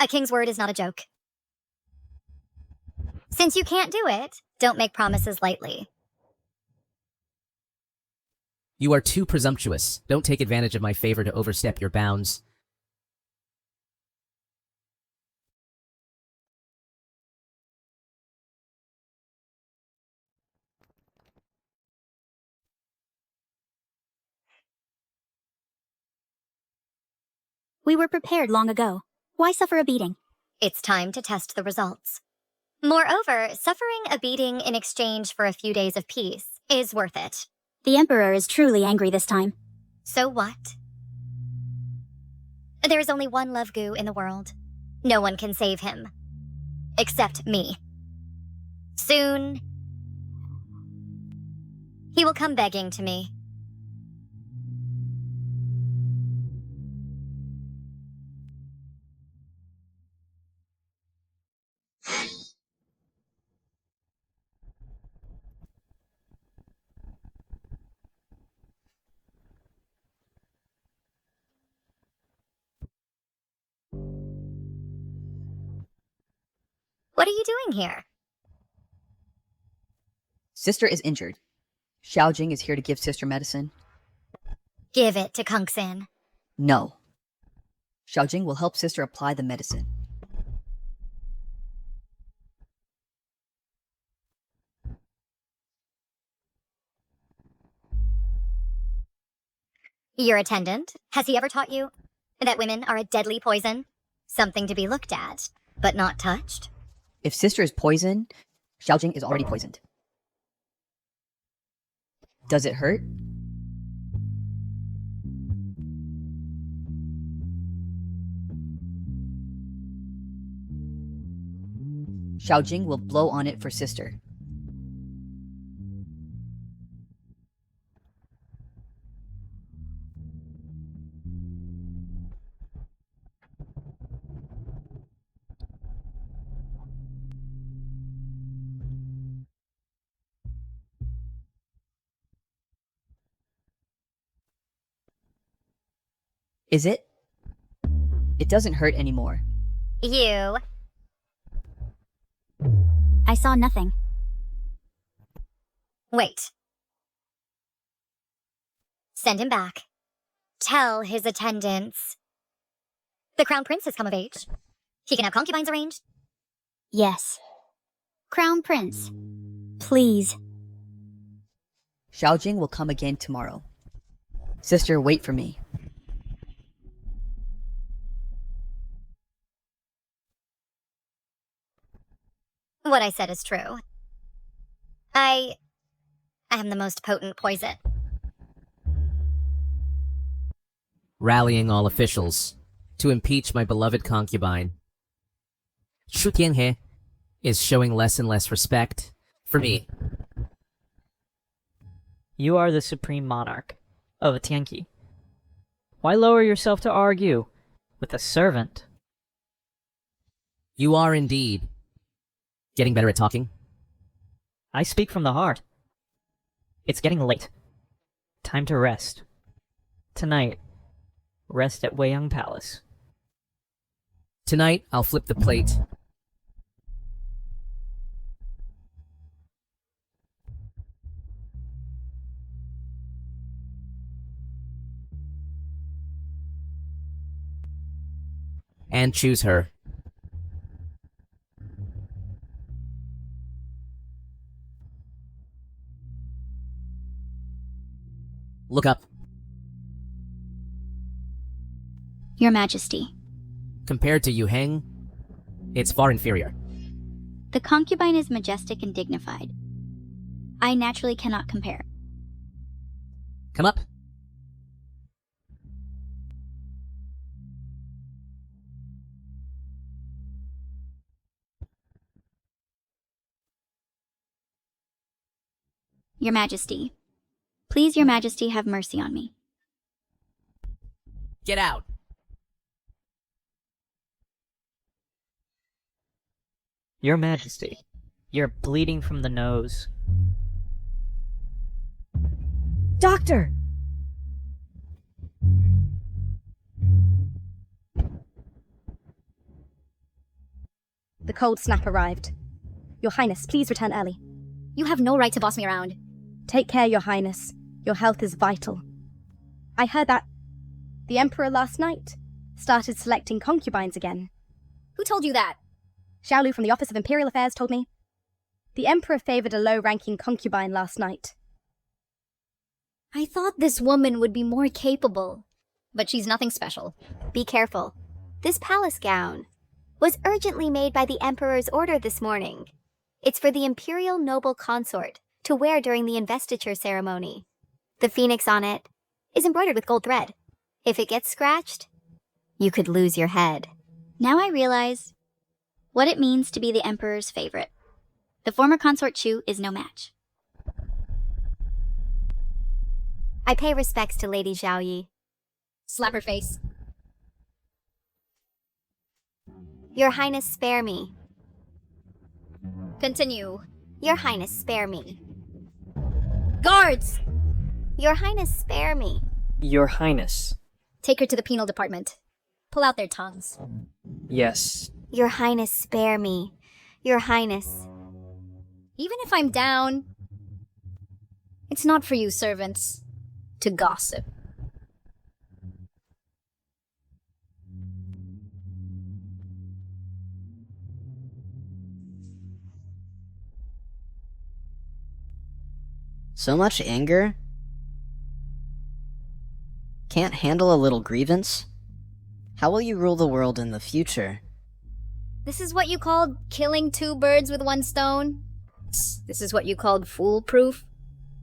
A king's word is not a joke. Since you can't do it, don't make promises lightly. You are too presumptuous. Don't take advantage of my favor to overstep your bounds. We were prepared long ago. Why suffer a beating? It's time to test the results. Moreover, suffering a beating in exchange for a few days of peace is worth it. The Emperor is truly angry this time. So what? There is only one Love Goo in the world. No one can save him. Except me. Soon, he will come begging to me. What are you doing here? Sister is injured. Xiaojing is here to give sister medicine. Give it to Kungsin. No. Xiaojing will help sister apply the medicine. Your attendant, has he ever taught you that women are a deadly poison? Something to be looked at, but not touched? If sister is poisoned, Xiaojing is already poisoned. Does it hurt? Xiaojing will blow on it for sister. Is it? It doesn't hurt anymore. You I saw nothing. Wait. Send him back. Tell his attendants. The Crown Prince has come of age. He can have concubines arranged. Yes. Crown Prince, please. Xiaojing will come again tomorrow. Sister, wait for me. What I said is true. I am the most potent poison. Rallying all officials to impeach my beloved concubine. Shu Tianhe is showing less and less respect for me. You are the supreme monarch of Tianqi. Why lower yourself to argue with a servant? You are indeed getting better at talking. I speak from the heart. It's getting late. Time to rest. Tonight, rest at Weiyang Palace. Tonight, I'll flip the plate. And choose her. Look up. Your Majesty. Compared to Yu Heng, it's far inferior. The concubine is majestic and dignified. I naturally cannot compare. Come up. Your Majesty. Please, Your Majesty, have mercy on me. Get out. Your Majesty, you're bleeding from the nose. Doctor! The cold snap arrived. Your Highness, please return early. You have no right to boss me around. Take care, Your Highness. Your health is vital. I heard that the Emperor last night started selecting concubines again. Who told you that? Xiaolu from the Office of Imperial Affairs told me. The Emperor favored a low-ranking concubine last night. I thought this woman would be more capable, but she's nothing special. Be careful. This palace gown was urgently made by the Emperor's order this morning. It's for the Imperial Noble Consort to wear during the investiture ceremony. The phoenix on it is embroidered with gold thread. If it gets scratched, you could lose your head. Now I realize what it means to be the Emperor's favorite. The former consort Chu is no match. I pay respects to Lady Xiaoyi. Slap her face. Your Highness, spare me. Continue. Your Highness, spare me. Guards! Your Highness, spare me. Your Highness. Take her to the penal department. Pull out their tongues. Yes. Your Highness, spare me. Your Highness. Even if I'm down, it's not for you, servants, to gossip. So much anger? Can't handle a little grievance? How will you rule the world in the future? This is what you called killing two birds with one stone? This is what you called foolproof?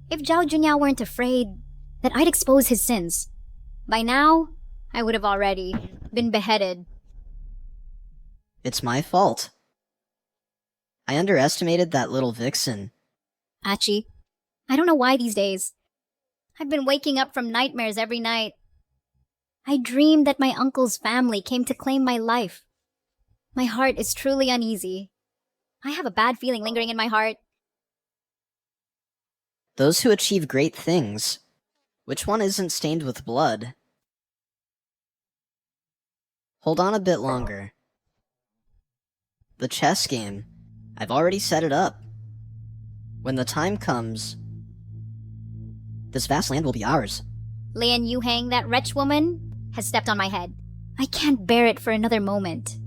If Zhao Junyao weren't afraid that I'd expose his sins, by now, I would have already been beheaded. It's my fault. I underestimated that little vixen. Achi, I don't know why these days. I've been waking up from nightmares every night. I dreamed that my uncle's family came to claim my life. My heart is truly uneasy. I have a bad feeling lingering in my heart. Those who achieve great things, which one isn't stained with blood? Hold on a bit longer. The chess game I've already set it up. When the time comes, this vast land will be ours. Lian Yuhang, that wretch woman, has stepped on my head. I can't bear it for another moment.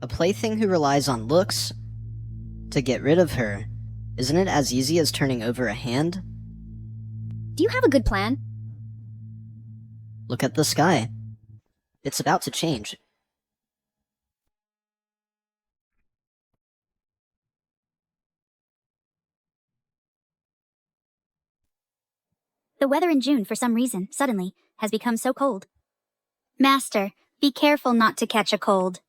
A plaything who relies on looks to get rid of her, isn't it as easy as turning over a hand? Do you have a good plan? Look at the sky. It's about to change. The weather in June, for some reason, suddenly, has become so cold. Master, be careful not to catch a cold.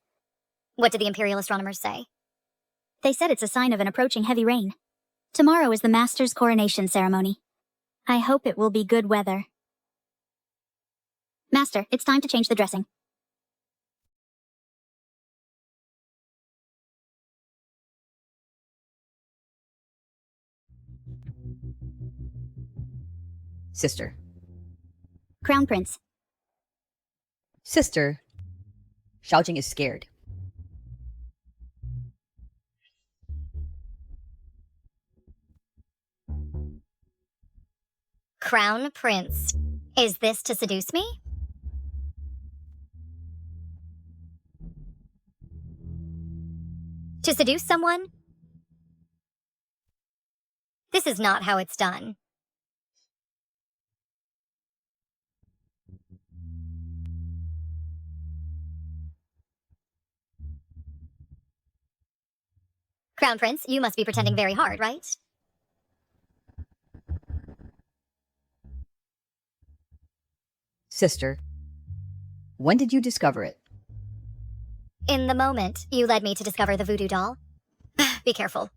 What did the imperial astronomers say? They said it's a sign of an approaching heavy rain. Tomorrow is the Master's coronation ceremony. I hope it will be good weather. Master, it's time to change the dressing. Sister. Crown Prince. Sister. Xiaojing is scared. Crown Prince. Is this to seduce me? To seduce someone? This is not how it's done. Crown Prince, you must be pretending very hard, right? Sister. When did you discover it? In the moment you led me to discover the voodoo doll. Be careful.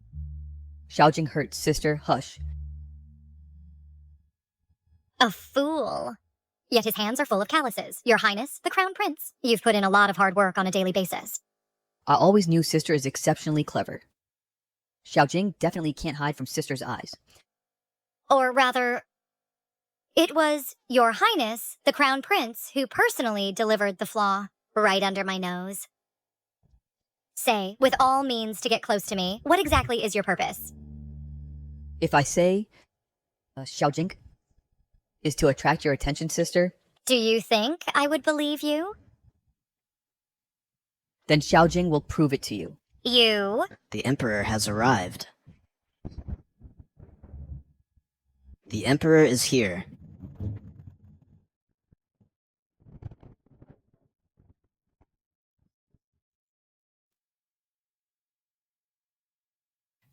Xiaojing hurt sister, hush. A fool. Yet his hands are full of calluses. Your Highness, the Crown Prince. You've put in a lot of hard work on a daily basis. I always knew sister is exceptionally clever. Xiaojing definitely can't hide from sister's eyes. Or rather, it was Your Highness, the Crown Prince, who personally delivered the flaw right under my nose. Say, with all means to get close to me, what exactly is your purpose? If I say, Xiaojing, is to attract your attention, sister, Do you think I would believe you? then Xiaojing will prove it to you. You? The Emperor has arrived. The Emperor is here.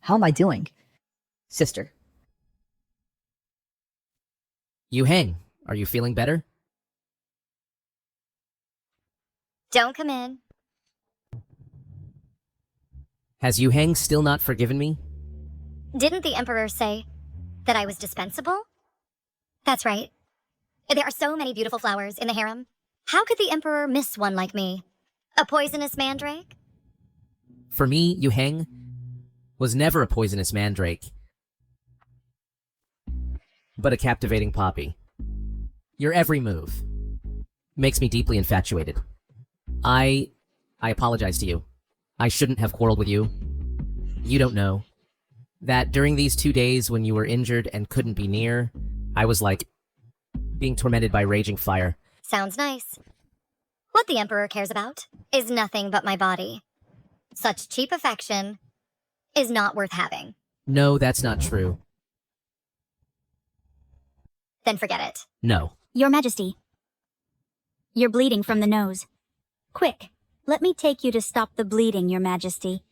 How am I doing? Sister. Yuhang, are you feeling better? Don't come in. Has Yuhang still not forgiven me? Didn't the Emperor say that I was dispensable? That's right. There are so many beautiful flowers in the harem. How could the Emperor miss one like me? A poisonous mandrake? For me, Yuhang was never a poisonous mandrake, but a captivating poppy. Your every move makes me deeply infatuated. I apologize to you. I shouldn't have quarreled with you. You don't know that during these 2 days when you were injured and couldn't be near, I was like being tormented by raging fire. Sounds nice. What the Emperor cares about is nothing but my body. Such cheap affection is not worth having. No, that's not true. Then forget it. No. Your Majesty. You're bleeding from the nose. Quick, let me take you to stop the bleeding, Your Majesty.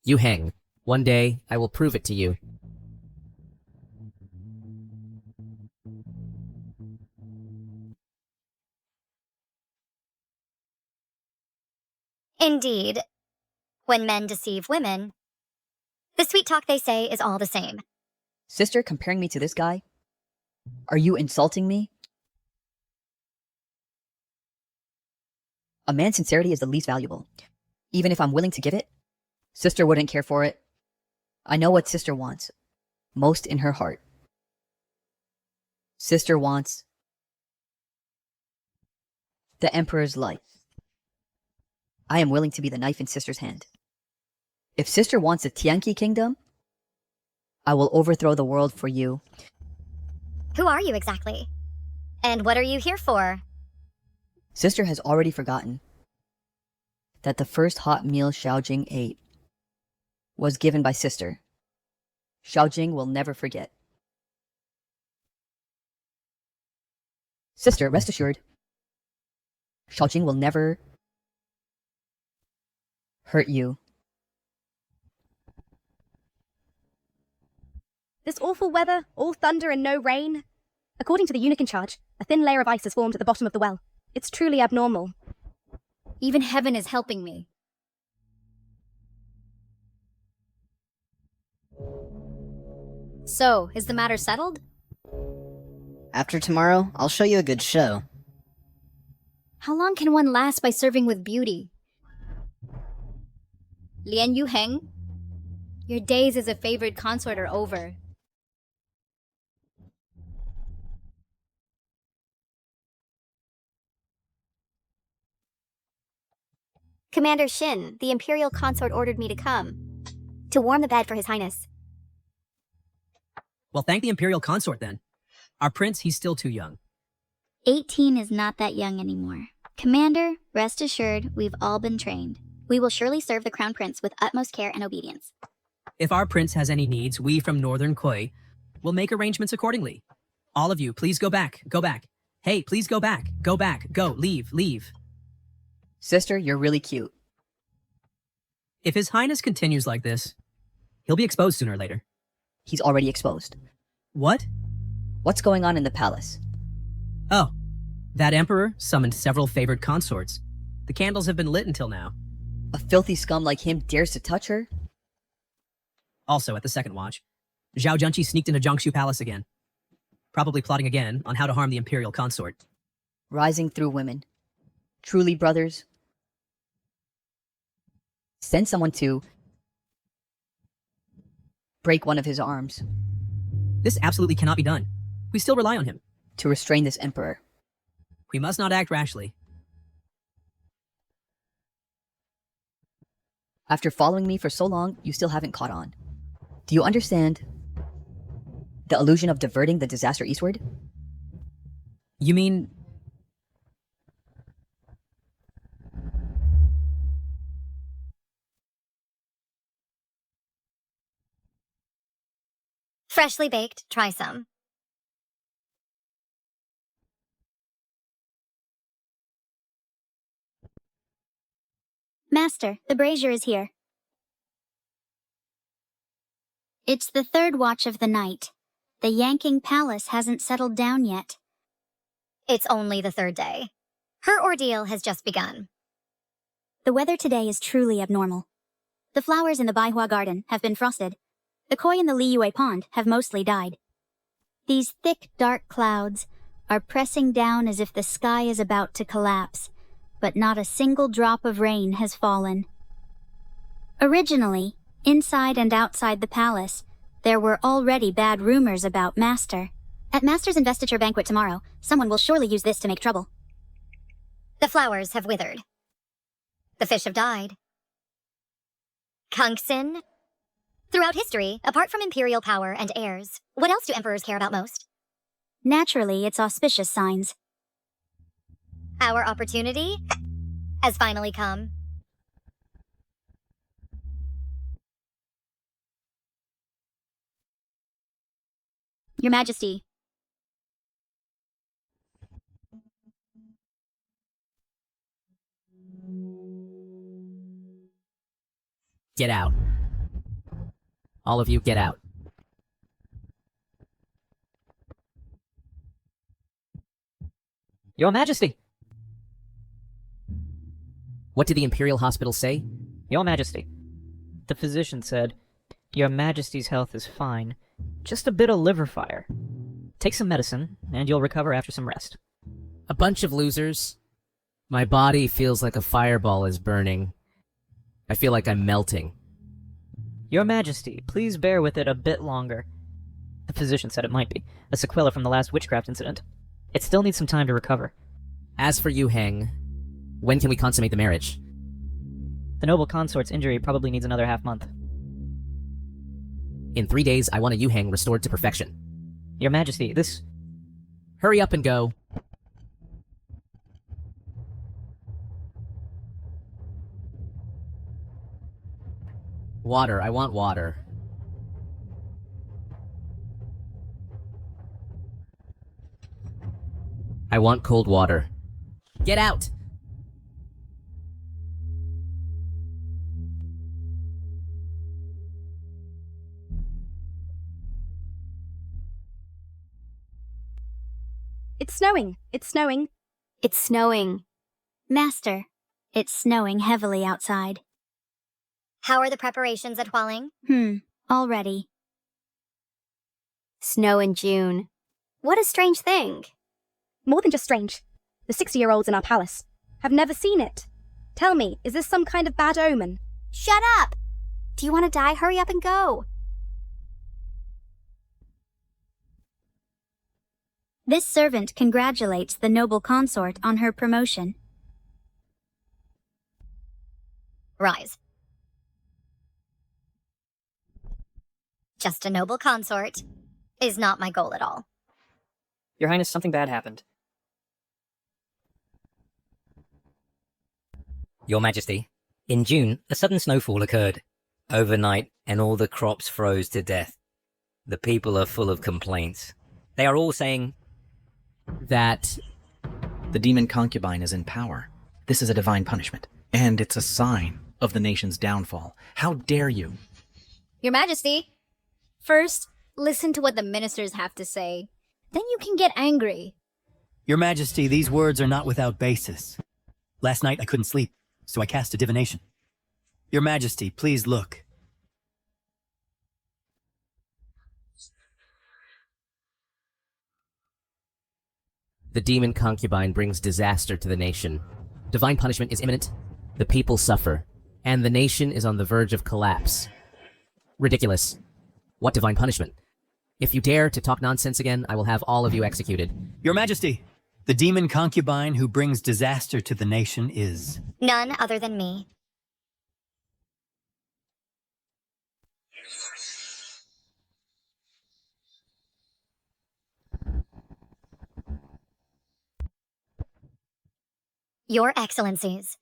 Yuhang, one day I will prove it to you. Indeed, when men deceive women, the sweet talk they say is all the same. Sister, comparing me to this guy? Are you insulting me? A man's sincerity is the least valuable. Even if I'm willing to give it, sister wouldn't care for it. I know what sister wants, most in her heart. Sister wants the Emperor's life. I am willing to be the knife in sister's hand. If sister wants the Tianqi kingdom, I will overthrow the world for you. Who are you exactly? And what are you here for? Sister has already forgotten that the first hot meal Xiaojing ate was given by sister. Xiaojing will never forget. Sister, rest assured, Xiaojing will never hurt you. This awful weather, all thunder and no rain. According to the eunuch in charge, a thin layer of ice has formed at the bottom of the well. It's truly abnormal. Even heaven is helping me. So, is the matter settled? After tomorrow, I'll show you a good show. How long can one last by serving with beauty? Lian Yuheng, your days as a favored consort are over. Commander Shin, the Imperial Consort ordered me to come. To warm the bed for His Highness. Well, thank the Imperial Consort then. Our prince, he's still too young. 18 is not that young anymore. Commander, rest assured, we've all been trained. We will surely serve the Crown Prince with utmost care and obedience. If our prince has any needs, we from Northern Koi will make arrangements accordingly. All of you, please go back. Go back. Hey, please go back. Go back. Go. Leave. Leave. Sister, you're really cute. If His Highness continues like this, he'll be exposed sooner or later. He's already exposed. What? What's going on in the palace? Oh, that emperor summoned several favored consorts. The candles have been lit until now. A filthy scum like him dares to touch her? Also, at the second watch, Zhao Junqi sneaked into Jiangsu Palace again. Probably plotting again on how to harm the Imperial Consort. Rising through women. Truly, brothers. Send someone to break one of his arms. This absolutely cannot be done. We still rely on him. To restrain this emperor. We must not act rashly. After following me for so long, you still haven't caught on. Do you understand the illusion of diverting the disaster eastward? You mean... Freshly baked, try some. Master, the brazier is here. It's the third watch of the night. The Yanking Palace hasn't settled down yet. It's only the third day. Her ordeal has just begun. The weather today is truly abnormal. The flowers in the Baihua Garden have been frosted. The koi in the Liyue Pond have mostly died. These thick, dark clouds are pressing down as if the sky is about to collapse, but not a single drop of rain has fallen. Originally, inside and outside the palace, there were already bad rumors about Master. At Master's investiture banquet tomorrow, someone will surely use this to make trouble. The flowers have withered. The fish have died. Kungsin? Throughout history, apart from imperial power and heirs, what else do emperors care about most? Naturally, it's auspicious signs. Our opportunity has finally come. Your Majesty. Get out. All of you, get out. Your Majesty! What did the Imperial Hospital say? Your Majesty. The physician said, Your Majesty's health is fine. Just a bit of liver fire. Take some medicine, and you'll recover after some rest. A bunch of losers. My body feels like a fireball is burning. I feel like I'm melting. Your Majesty, please bear with it a bit longer. The physician said it might be a sequela from the last witchcraft incident. It still needs some time to recover. As for you, Heng, when can we consummate the marriage? The noble consort's injury probably needs another half-month. In 3 days, I want a Yuhang restored to perfection. Your Majesty, this... Hurry up and go. Water, I want water. I want cold water. Get out! It's snowing. It's snowing. It's snowing. Master, it's snowing heavily outside. How are the preparations at Hualing? Already. Snow in June. What a strange thing. More than just strange. The 60-year-olds in our palace have never seen it. Tell me, is this some kind of bad omen? Shut up! Do you want to die? Hurry up and go. This servant congratulates the noble consort on her promotion. Rise. Just a noble consort is not my goal at all. Your Highness, something bad happened. Your Majesty, in June, a sudden snowfall occurred. Overnight, and all the crops froze to death. The people are full of complaints. They are all saying that the demon concubine is in power. This is a divine punishment, and it's a sign of the nation's downfall. How dare you? Your Majesty, first, listen to what the ministers have to say. Then you can get angry. Your Majesty, these words are not without basis. Last night I couldn't sleep, so I cast a divination. Your Majesty, please look. the demon concubine brings disaster to the nation. Divine punishment is imminent, the people suffer, and the nation is on the verge of collapse. Ridiculous. What divine punishment? If you dare to talk nonsense again, I will have all of you executed. Your Majesty, the demon concubine who brings disaster to the nation is... None other than me. Your Excellencies.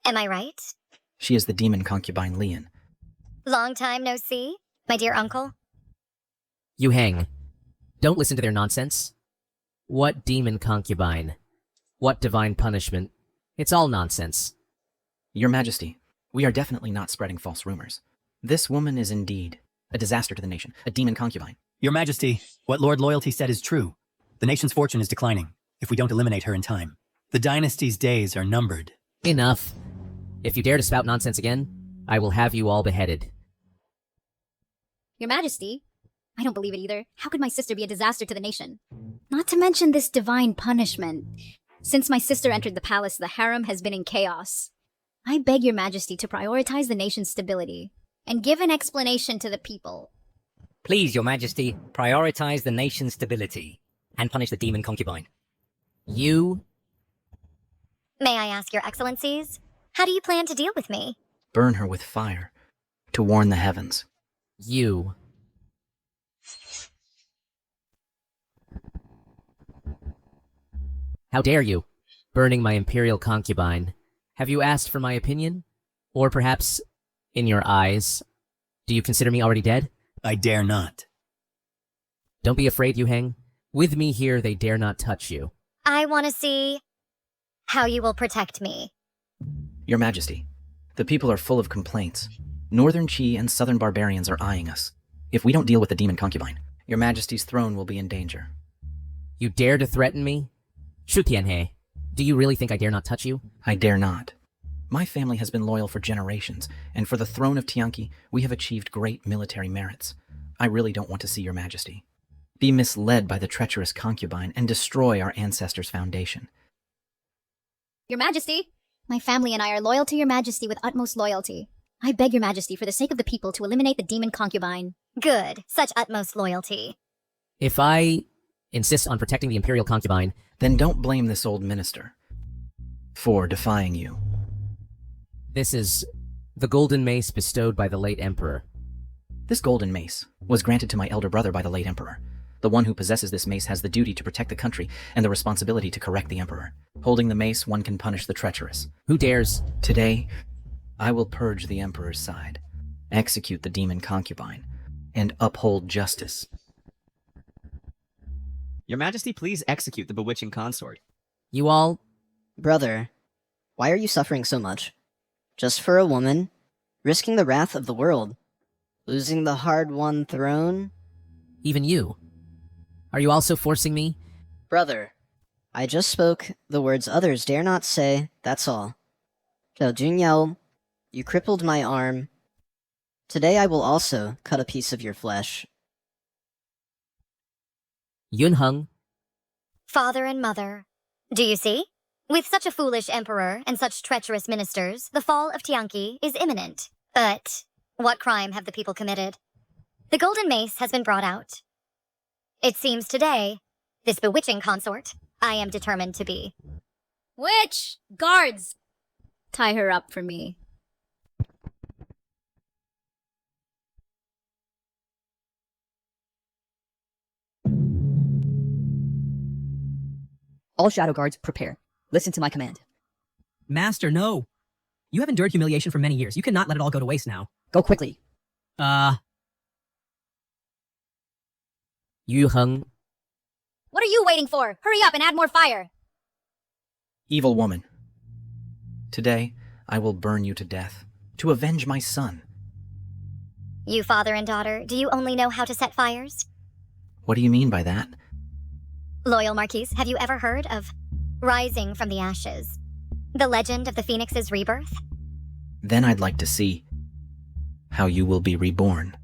Am I right? She is the demon concubine Leon. Long time no see, my dear uncle. You hang. Don't listen to their nonsense. What demon concubine? What divine punishment? It's all nonsense. Your Majesty, we are definitely not spreading false rumors. This woman is indeed a disaster to the nation, a demon concubine. Your Majesty, what Lord Loyalty said is true. The nation's fortune is declining if we don't eliminate her in time. The dynasty's days are numbered. Enough. If you dare to spout nonsense again, I will have you all beheaded. Your Majesty, I don't believe it either. How could my sister be a disaster to the nation? Not to mention this divine punishment. Since my sister entered the palace, the harem has been in chaos. I beg your Majesty to prioritize the nation's stability and give an explanation to the people. Please, Your Majesty, prioritize the nation's stability and punish the demon concubine. You... May I ask your Excellencies, how do you plan to deal with me? Burn her with fire to warn the heavens. You... How dare you? Burning my imperial concubine. Have you asked for my opinion? Or perhaps, in your eyes, do you consider me already dead? I dare not. Don't be afraid, you hang. With me here, they dare not touch you. I want to see how you will protect me. Your Majesty, the people are full of complaints. Northern Chi and Southern barbarians are eyeing us. If we don't deal with the demon concubine, Your Majesty's throne will be in danger. You dare to threaten me? Shu Tianhe, do you really think I dare not touch you? I dare not. My family has been loyal for generations, and for the throne of Tianqi, we have achieved great military merits. I really don't want to see Your Majesty be misled by the treacherous concubine and destroy our ancestors' foundation. Your Majesty, my family and I are loyal to Your Majesty with utmost loyalty. I beg Your Majesty, for the sake of the people, to eliminate the demon concubine. Good. Such utmost loyalty. If I insist on protecting the imperial concubine, then don't blame this old minister for defying you. This is The golden mace bestowed by the late emperor. This golden mace was granted to my elder brother by the late emperor. The one who possesses this mace has the duty to protect the country and the responsibility to correct the emperor. Holding the mace, one can punish the treacherous. Who dares? Today, I will purge the emperor's side, execute the demon concubine, and uphold justice. Your Majesty, please execute the bewitching consort. You all... Brother, why are you suffering so much? Just for a woman? Risking the wrath of the world? Losing the hard-won throne? Even you. Are you also forcing me? Brother, I just spoke the words others dare not say, that's all. Zhao Junyao, you crippled my arm. Today I will also cut a piece of your flesh. Yunheng. Father and mother, do you see? With such a foolish emperor and such treacherous ministers, the fall of Tianqi is imminent. But what crime have the people committed? The golden mace has been brought out. It seems today, this bewitching consort, I am determined to be. Witch! Guards! Tie her up for me. All shadow guards, prepare. Listen to my command. Master, no. You have endured humiliation for many years. You cannot let it all go to waste now. Go quickly. Yunheng. What are you waiting for? Hurry up and add more fire. Evil woman. Today, I will burn you to death, to avenge my son. You father and daughter, do you only know how to set fires? What do you mean by that? Loyal Marquise, have you ever heard of rising from the ashes? The legend of the Phoenix's rebirth? Then I'd like to see how you will be reborn.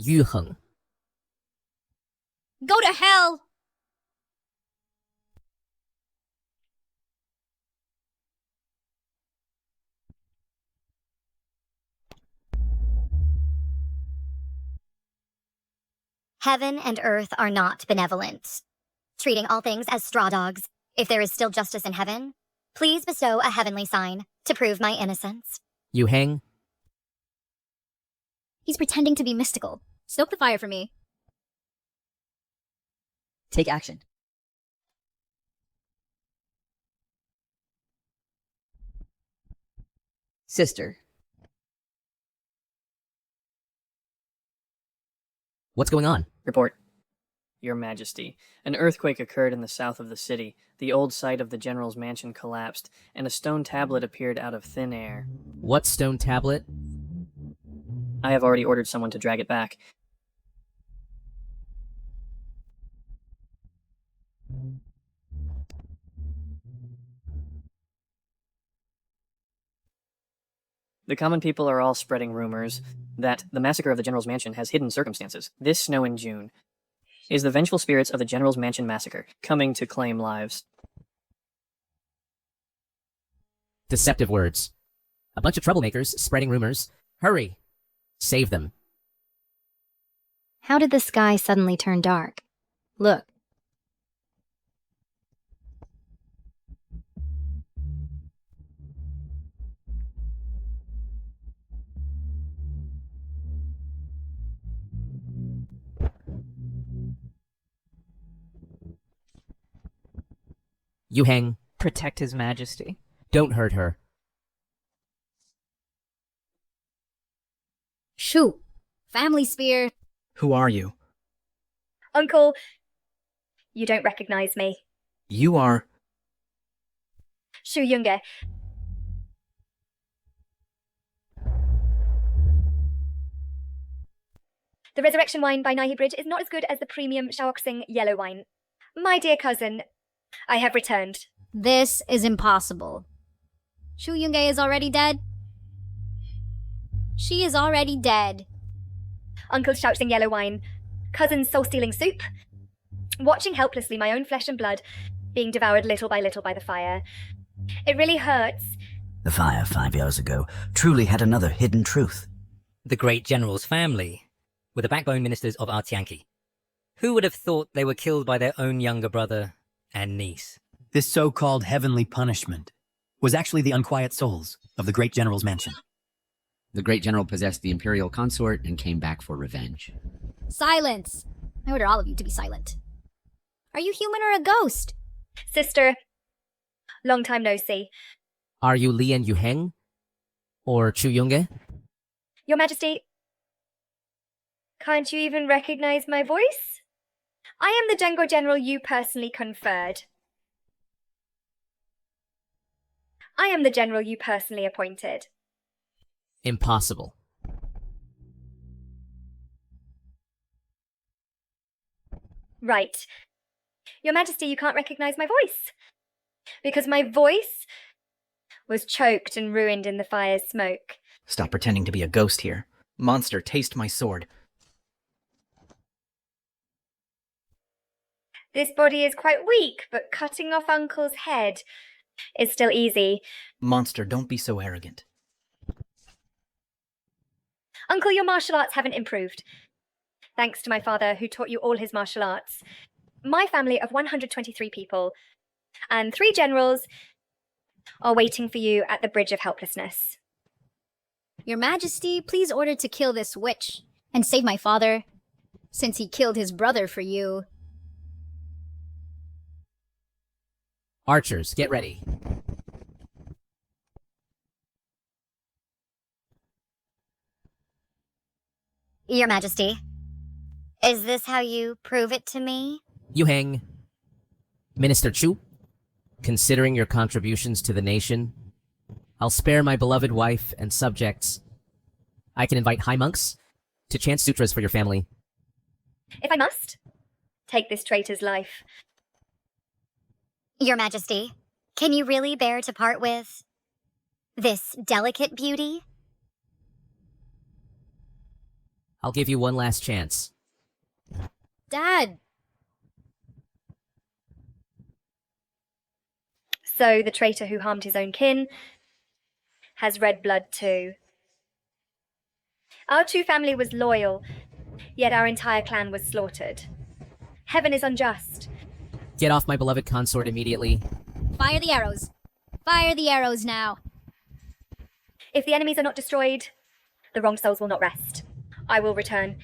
Yunheng. Go to hell! Heaven and earth are not benevolent, treating all things as straw dogs. If there is still justice in heaven, please bestow a heavenly sign to prove my innocence. Yunheng. He's pretending to be mystical. Stoke the fire for me. Take action. Sister. What's going on? Report. Your Majesty, an earthquake occurred in the south of the city. The old site of the general's mansion collapsed, and a stone tablet appeared out of thin air. What stone tablet? I have already ordered someone to drag it back. The common people are all spreading rumors that the massacre of the general's mansion has hidden circumstances. This snow in June is the vengeful spirits of the general's mansion massacre coming to claim lives. Deceptive words. A bunch of troublemakers spreading rumors. Hurry. Save them. How did the sky suddenly turn dark? Look. Yunheng. Protect His Majesty. Don't hurt her. Shoo! Family spear. Who are you? Uncle, you don't recognize me. You are... Shu Yunge. The resurrection wine by Nahi Bridge is not as good as the premium Shaoxing yellow wine. My dear cousin, I have returned. This is impossible. Shu Yunge is already dead? She is already dead. Uncle Shaoxing yellow wine, cousin's soul-stealing soup, watching helplessly my own flesh and blood being devoured little by the fire. It really hurts. The fire 5 years ago truly had another hidden truth. The great general's family were the backbone ministers of our Tianqi. Who would have thought they were killed by their own younger brother and niece? This so-called heavenly punishment was actually the unquiet souls of the great general's mansion. The great general possessed the imperial consort and came back for revenge. Silence! I order all of you to be silent. Are you human or a ghost? Sister, long time no see. Are you Li and Yuheng? Or Chu Yunge? Your Majesty, can't you even recognize my voice? I am the Django General you personally conferred. I am the general you personally appointed. Impossible. Right. Your Majesty, you can't recognize my voice. Because my voice was choked and ruined in the fire's smoke. Stop pretending to be a ghost here. Monster, taste my sword. This body is quite weak, but cutting off Uncle's head is still easy. Monster, don't be so arrogant. Uncle, your martial arts haven't improved. Thanks to my father, who taught you all his martial arts. My family of 123 people and 3 generals are waiting for you at the Bridge of Helplessness. Your Majesty, please order to kill this witch and save my father, since he killed his brother for you. Archers, get ready. Your Majesty, is this how you prove it to me? Yuheng. Minister Chu, considering your contributions to the nation, I'll spare my beloved wife and subjects. I can invite high monks to chant sutras for your family. If I must, take this traitor's life. Your Majesty, can you really bear to part with this delicate beauty? I'll give you one last chance. Dad! So the traitor who harmed his own kin has red blood too. Our Chu family was loyal, yet our entire clan was slaughtered. Heaven is unjust. Get off my beloved consort immediately. Fire the arrows! Fire the arrows now! If the enemies are not destroyed, the wronged souls will not rest. I will return.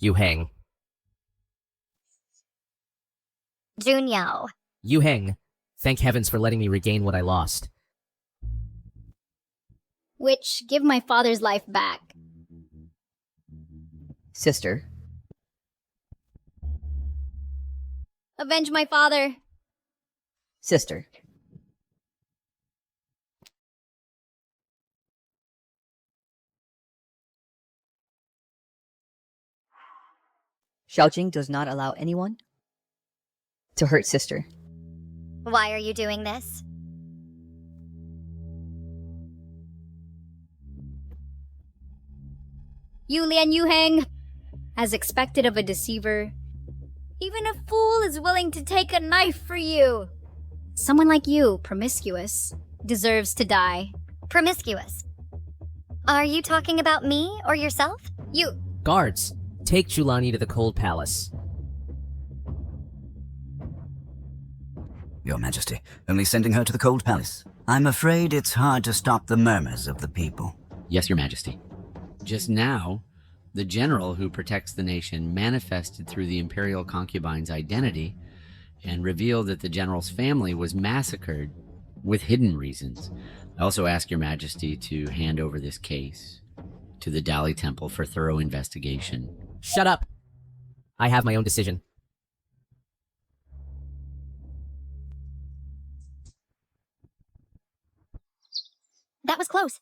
Yuheng. Junyao. Yuheng, thank heavens for letting me regain what I lost. Witch, give my father's life back. Sister. Avenge my father. Sister. Xiaojing does not allow anyone to hurt sister. Why are you doing this? Yu Lian Yuheng, as expected of a deceiver, even a fool is willing to take a knife for you. Someone like you, promiscuous, deserves to die. Promiscuous? Are you talking about me or yourself? You... Guards, take Chulani to the Cold Palace. Your Majesty, only sending her to the Cold Palace. I'm afraid it's hard to stop the murmurs of the people. Yes, Your Majesty. Just now, the general who protects the nation manifested through the imperial concubine's identity and revealed that the general's family was massacred with hidden reasons. I also ask Your Majesty to hand over this case to the Dali Temple for thorough investigation. Shut up! I have my own decision. That was close.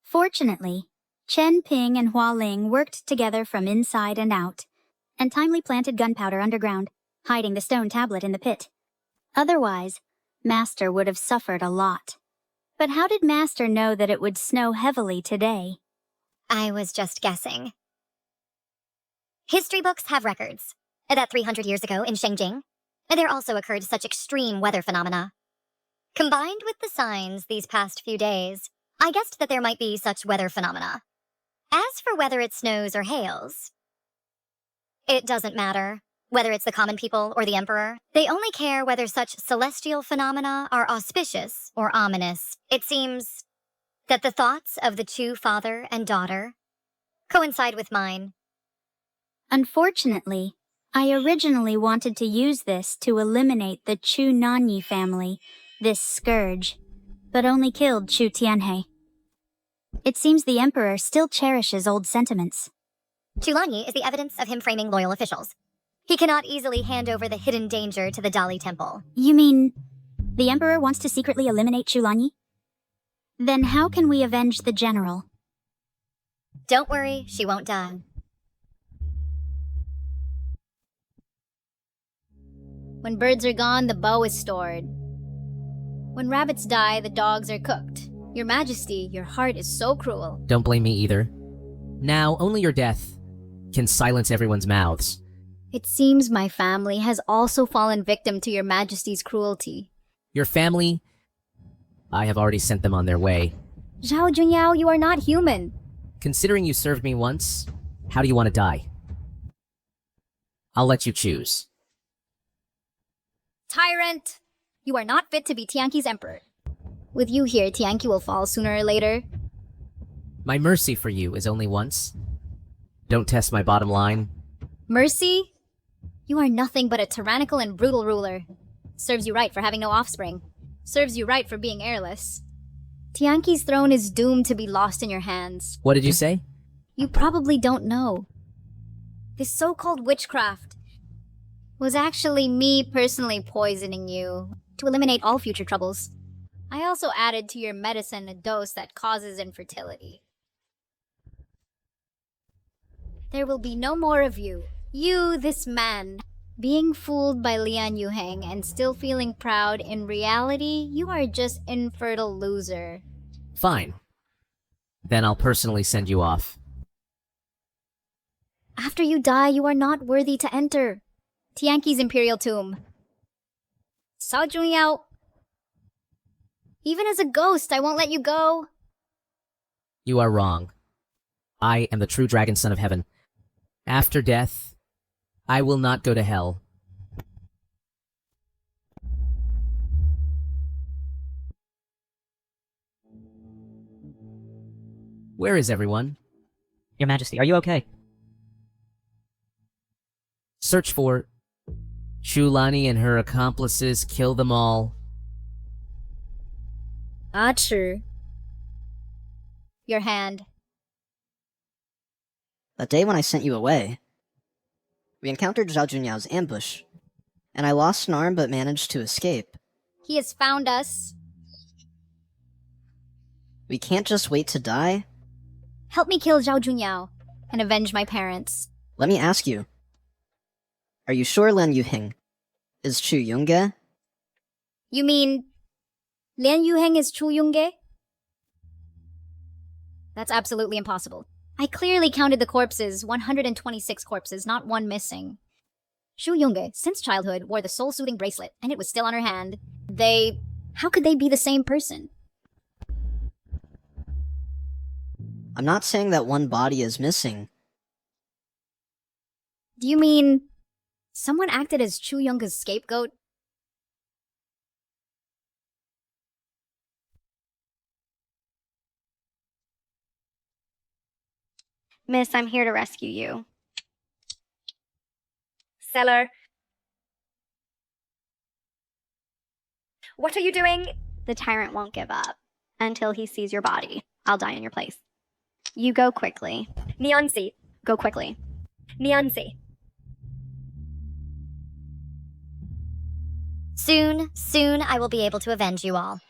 Fortunately, Chen Ping and Hua Ling worked together from inside and out, and timely planted gunpowder underground, hiding the stone tablet in the pit. Otherwise, Master would have suffered a lot. But how did Master know that it would snow heavily today? I was just guessing. History books have records that 300 years ago in Shengjing, there also occurred such extreme weather phenomena. Combined with the signs these past few days, I guessed that there might be such weather phenomena. As for whether it snows or hails, it doesn't matter. Whether it's the common people or the emperor, they only care whether such celestial phenomena are auspicious or ominous. It seems that the thoughts of the Chu father and daughter coincide with mine. Unfortunately, I originally wanted to use this to eliminate the Chu Nanyi family, this scourge, but only killed Chu Tianhe. It seems the Emperor still cherishes old sentiments. Chu Lanyi is the evidence of him framing loyal officials. He cannot easily hand over the hidden danger to the Dali Temple. You mean the Emperor wants to secretly eliminate Chu Lanyi? Then how can we avenge the general? Don't worry, she won't die. When birds are gone, the bow is stored. When rabbits die, the dogs are cooked. Your Majesty, your heart is so cruel. Don't blame me either. Now, only your death can silence everyone's mouths. It seems my family has also fallen victim to your Majesty's cruelty. Your family? I have already sent them on their way. Zhao Junyao, you are not human. Considering you served me once, how do you want to die? I'll let you choose. Tyrant! You are not fit to be Tianqi's emperor. With you here, Tianqi will fall sooner or later. My mercy for you is only once. Don't test my bottom line. Mercy? You are nothing but a tyrannical and brutal ruler. Serves you right for having no offspring. Serves you right for being heirless. Tianqi's throne is doomed to be lost in your hands. What did you say? You probably don't know. This so-called witchcraft was actually me personally poisoning you to eliminate all future troubles. I also added to your medicine a dose that causes infertility. There will be no more of you. You, this man, being fooled by Lian Yuheng and still feeling proud. In reality, you are just infertile loser. Fine. Then I'll personally send you off. After you die, you are not worthy to enter Tianqi's imperial tomb. Cao Junyao, even as a ghost, I won't let you go. You are wrong. I am the true dragon son of heaven. After death, I will not go to hell. Where is everyone? Your Majesty, are you okay? Search for Chu Lanyi and her accomplices. Kill them all. Chu. Your hand. That day when I sent you away, we encountered Zhao Junyao's ambush, and I lost an arm but managed to escape. He has found us. We can't just wait to die. Help me kill Zhao Junyao and avenge my parents. Let me ask you. Are you sure Lian Yuheng is Chu Yongge? You mean Lian Yuheng is Chu Yongge? That's absolutely impossible. I clearly counted the corpses, 126 corpses, not one missing. Chu Yongge, since childhood, wore the soul-soothing bracelet, and it was still on her hand. How could they be the same person? I'm not saying that one body is missing. Do you mean someone acted as Chu Yongge's scapegoat? Miss, I'm here to rescue you. Cellar. What are you doing? The tyrant won't give up until he sees your body. I'll die in your place. You go quickly. Nianzi. Go quickly. Nianzi. Soon I will be able to avenge you all.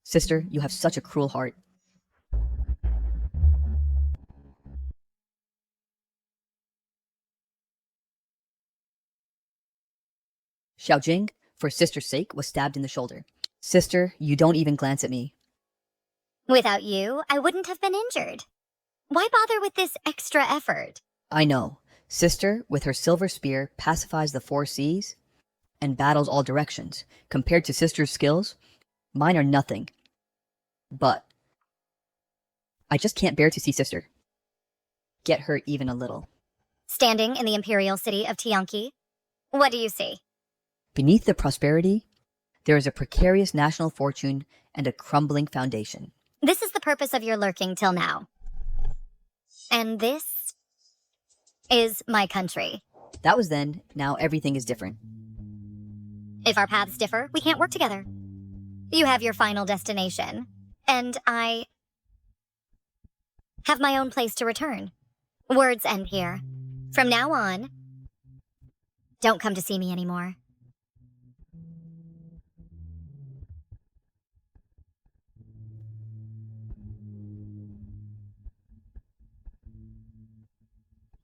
Sister, you have such a cruel heart. Xiaojing, for sister's sake, was stabbed in the shoulder. Sister, you don't even glance at me. Without you, I wouldn't have been injured. Why bother with this extra effort? I know. Sister, with her silver spear, pacifies the 4 seas and battles all directions. Compared to sister's skills, mine are nothing. But I just can't bear to see sister get hurt even a little. Standing in the imperial city of Tianqi, what do you see? Beneath the prosperity, there is a precarious national fortune and a crumbling foundation. This is the purpose of your lurking till now. And this is my country. That was then, now everything is different. If our paths differ, we can't work together. You have your final destination, and I have my own place to return. Words end here. From now on, don't come to see me anymore.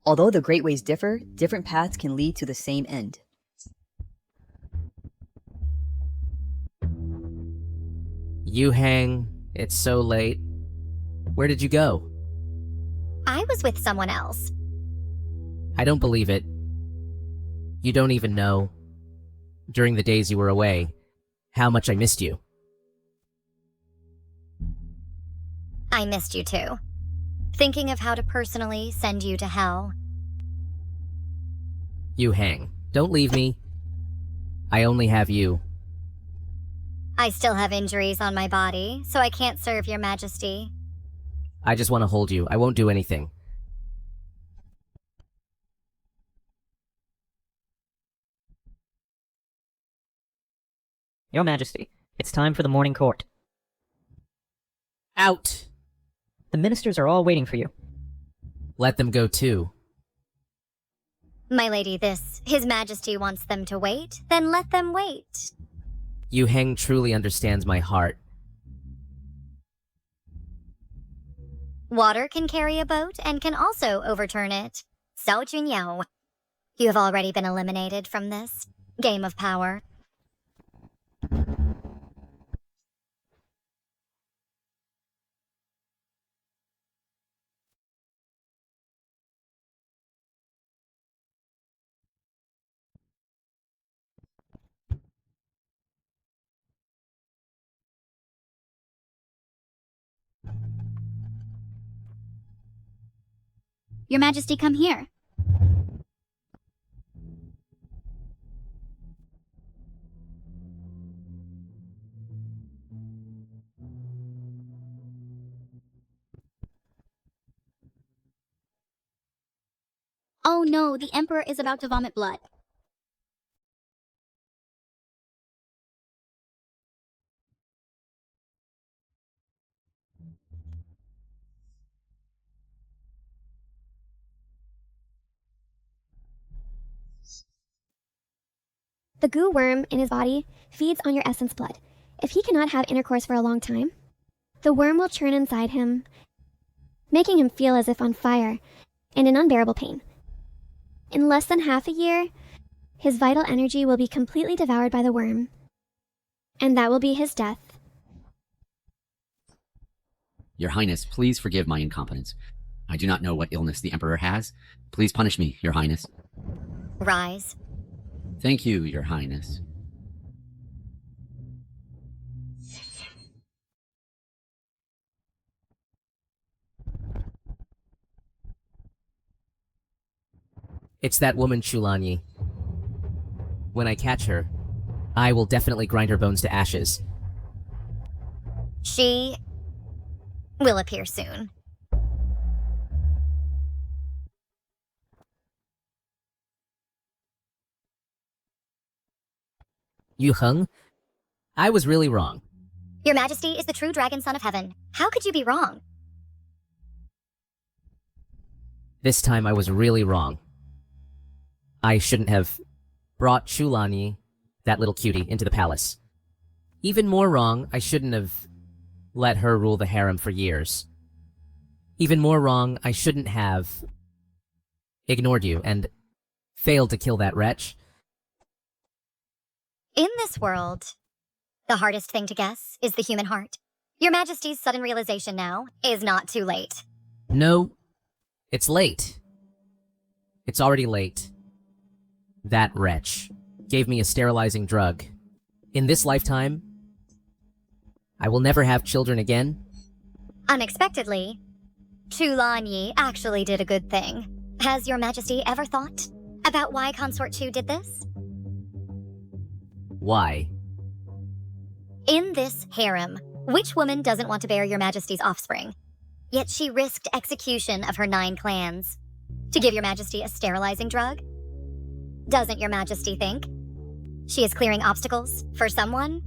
Although the great ways differ, different paths can lead to the same end. You hang. It's so late. Where did you go? I was with someone else. I don't believe it. You don't even know, during the days you were away, how much I missed you. I missed you too. Thinking of how to personally send you to hell. You hang. Don't leave me. I only have you. I still have injuries on my body, so I can't serve your majesty. I just want to hold you. I won't do anything. Your Majesty, it's time for the morning court. Out! The ministers are all waiting for you. Let them go too. My lady, His Majesty wants them to wait, then let them wait. Yu Heng truly understands my heart. Water can carry a boat and can also overturn it. Sao Junyao. You have already been eliminated from this game of power. Your Majesty, come here. Oh no, the Emperor is about to vomit blood. The goo worm in his body feeds on your essence blood. If he cannot have intercourse for a long time, the worm will churn inside him, making him feel as if on fire and in unbearable pain. In less than half a year, his vital energy will be completely devoured by the worm, and that will be his death. Your Highness, please forgive my incompetence. I do not know what illness the Emperor has. Please punish me, Your Highness. Rise. Thank you, Your Highness. It's that woman Chulanyi. When I catch her, I will definitely grind her bones to ashes. She will appear soon. Yu Heng? I was really wrong. Your Majesty is the true dragon son of heaven. How could you be wrong? This time I was really wrong. I shouldn't have brought Chulanyi, that little cutie, into the palace. Even more wrong, I shouldn't have let her rule the harem for years. Even more wrong, I shouldn't have ignored you and failed to kill that wretch. In this world, the hardest thing to guess is the human heart. Your Majesty's sudden realization now is not too late. No, it's late. It's already late. That wretch gave me a sterilizing drug. In this lifetime, I will never have children again. Unexpectedly, Chulanyi actually did a good thing. Has your majesty ever thought about why Consort 2 did this? Why? In this harem, which woman doesn't want to bear your majesty's offspring? Yet she risked execution of her 9 clans to give your majesty a sterilizing drug? Doesn't your majesty think she is clearing obstacles for someone?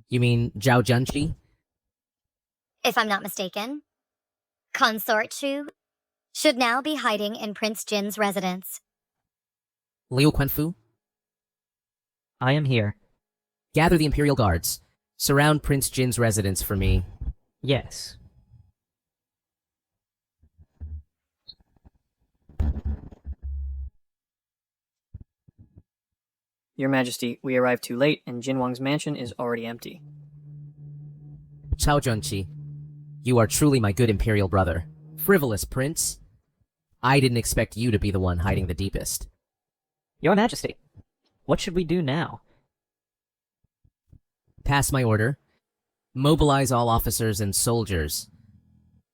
You mean Zhao Junqi? If I'm not mistaken, Consort 2 should now be hiding in Prince Jin's residence. Liu Quanfu? I am here. Gather the Imperial Guards. Surround Prince Jin's residence for me. Yes. Your Majesty, we arrived too late, and Jin Wang's mansion is already empty. Zhao Junqi, you are truly my good Imperial brother. Frivolous prince. I didn't expect you to be the one hiding the deepest. Your Majesty, what should we do now? Pass my order. Mobilize all officers and soldiers.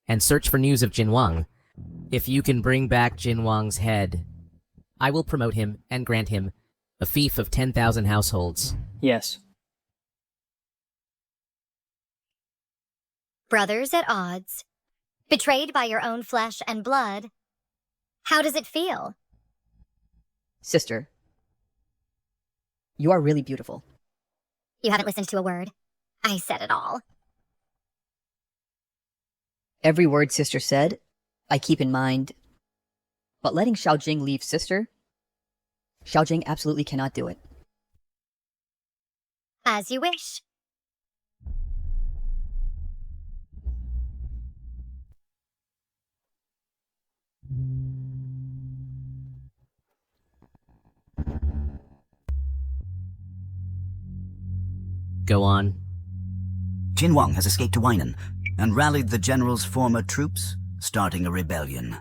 And search for news of Jin Wang. If you can bring back Jin Wang's head, I will promote him and grant him a fief of 10,000 households. Yes. Brothers at odds, betrayed by your own flesh and blood. How does it feel? Sister, you are really beautiful. You haven't listened to a word. I said it all. Every word sister said, I keep in mind. But letting Xiaojing leave sister, Xiaojing absolutely cannot do it. As you wish. Go on. Jin Wang has escaped to Weinan and rallied the general's former troops, starting a rebellion.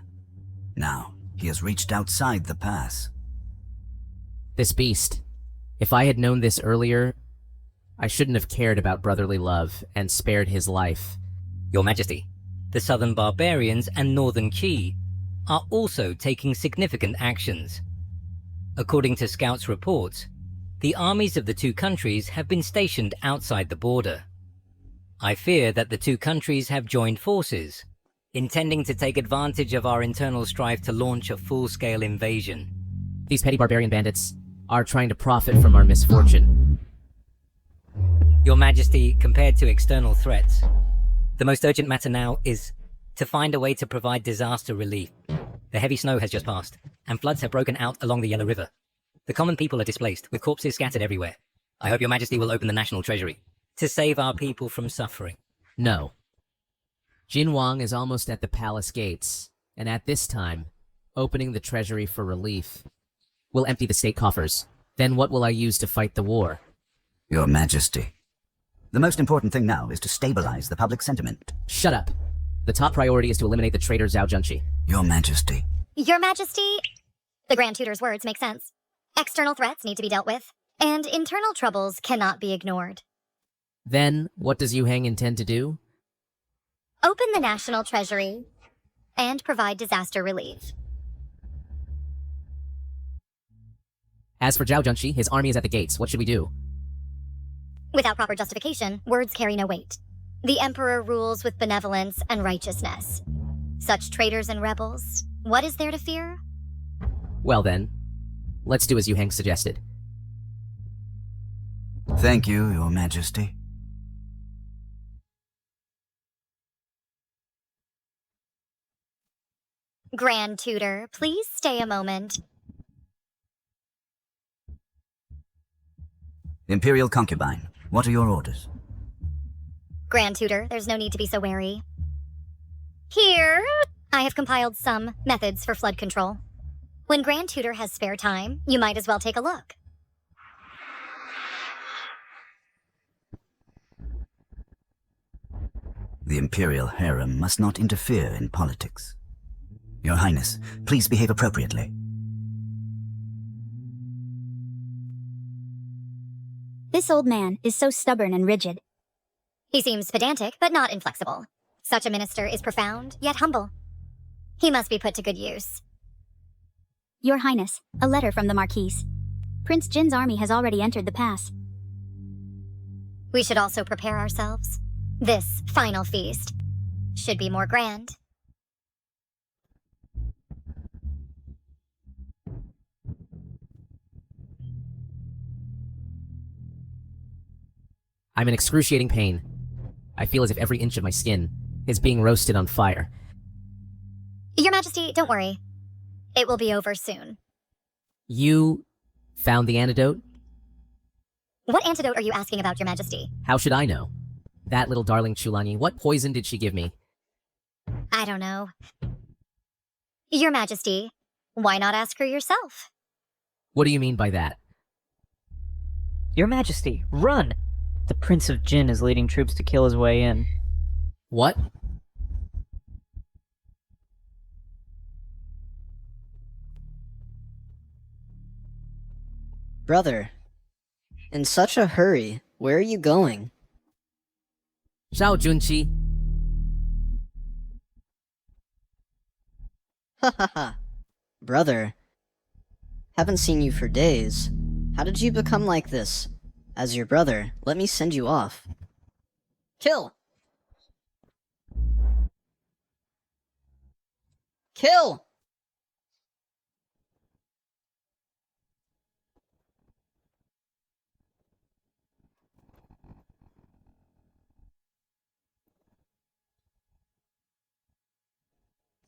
Now, he has reached outside the pass. This beast. If I had known this earlier, I shouldn't have cared about brotherly love and spared his life. Your Majesty, the southern barbarians and northern Qi are also taking significant actions. According to scouts' reports, the armies of the two countries have been stationed outside the border. I fear that the two countries have joined forces, intending to take advantage of our internal strife to launch a full-scale invasion. These petty barbarian bandits are trying to profit from our misfortune. Your Majesty, compared to external threats, the most urgent matter now is to find a way to provide disaster relief. The heavy snow has just passed, and floods have broken out along the Yellow River. The common people are displaced, with corpses scattered everywhere. I hope your Majesty will open the national treasury to save our people from suffering. No. Jin Wang is almost at the palace gates, and at this time, opening the treasury for relief. We'll empty the state coffers. Then what will I use to fight the war? Your Majesty, the most important thing now is to stabilize the public sentiment. Shut up. The top priority is to eliminate the traitor Zhao Junqi. Your Majesty. Your Majesty, the Grand Tutor's words make sense. External threats need to be dealt with, and internal troubles cannot be ignored. Then, what does Yu Heng intend to do? Open the national treasury and provide disaster relief. As for Zhao Junqi, his army is at the gates. What should we do? Without proper justification, words carry no weight. The Emperor rules with benevolence and righteousness. Such traitors and rebels, what is there to fear? Well then, let's do as Yu Heng suggested. Thank you, Your Majesty. Grand Tutor, please stay a moment. Imperial concubine, what are your orders? Grand Tutor, there's no need to be so wary. Here, I have compiled some methods for flood control. When Grand Tutor has spare time, you might as well take a look. The Imperial harem must not interfere in politics. Your Highness, please behave appropriately. This old man is so stubborn and rigid. He seems pedantic, but not inflexible. Such a minister is profound, yet humble. He must be put to good use. Your Highness, a letter from the Marquise. Prince Jin's army has already entered the pass. We should also prepare ourselves. This final feast should be more grand. I'm in excruciating pain. I feel as if every inch of my skin is being roasted on fire. Your Majesty, don't worry. It will be over soon. You found the antidote? What antidote are you asking about, Your Majesty? How should I know? That little darling Chulanyi, what poison did she give me? I don't know. Your Majesty, why not ask her yourself? What do you mean by that? Your Majesty, run! The Prince of Jin is leading troops to kill his way in. What? Brother, in such a hurry, where are you going? Zhao Junqi. Ha ha ha. Brother, haven't seen you for days. How did you become like this? As your brother, let me send you off. Kill! Kill!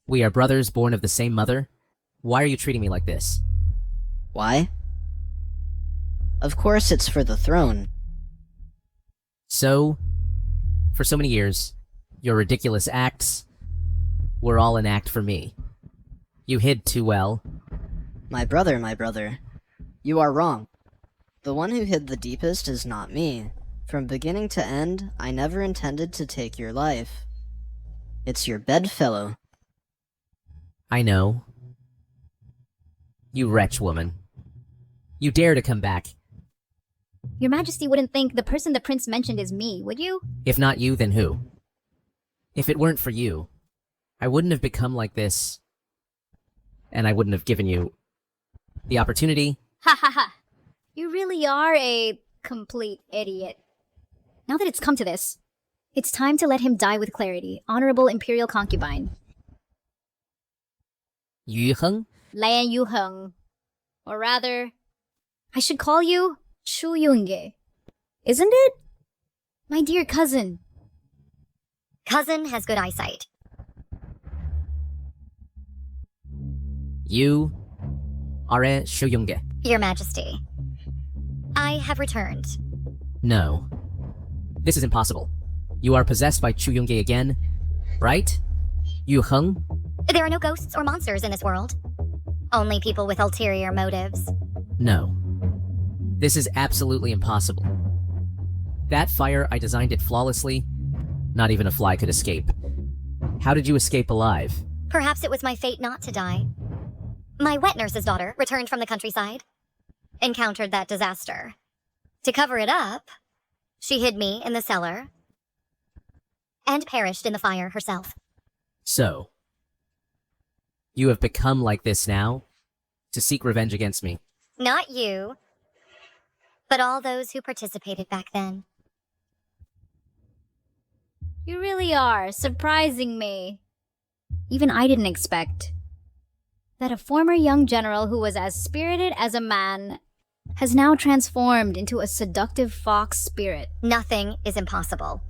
We are brothers born of the same mother? Why are you treating me like this? Why? Of course it's for the throne. So, for so many years, your ridiculous acts were all an act for me. You hid too well. My brother, you are wrong. The one who hid the deepest is not me. From beginning to end, I never intended to take your life. It's your bedfellow. I know. You wretch woman. You dare to come back. Your Majesty wouldn't think the person the prince mentioned is me, would you? If not you, then who? If it weren't for you, I wouldn't have become like this. And I wouldn't have given you the opportunity. Ha ha ha. You really are a complete idiot. Now that it's come to this, it's time to let him die with clarity, honorable imperial concubine. Yu Heng? Lan Yu Heng. Or rather, I should call you Chu Yunge. Isn't it? My dear cousin. Cousin has good eyesight. You are a Shoyunge. Your Majesty, I have returned. No. This is impossible. You are possessed by Chu Yunge again, right? Yu Heng? There are no ghosts or monsters in this world. Only people with ulterior motives. No. This is absolutely impossible. That fire, I designed it flawlessly. Not even a fly could escape. How did you escape alive? Perhaps it was my fate not to die. My wet nurse's daughter returned from the countryside. Encountered that disaster. To cover it up, she hid me in the cellar. And perished in the fire herself. So, you have become like this now? To seek revenge against me? Not you, but all those who participated back then. You really are surprising me. Even I didn't expect that a former young general who was as spirited as a man has now transformed into a seductive fox spirit. Nothing is impossible.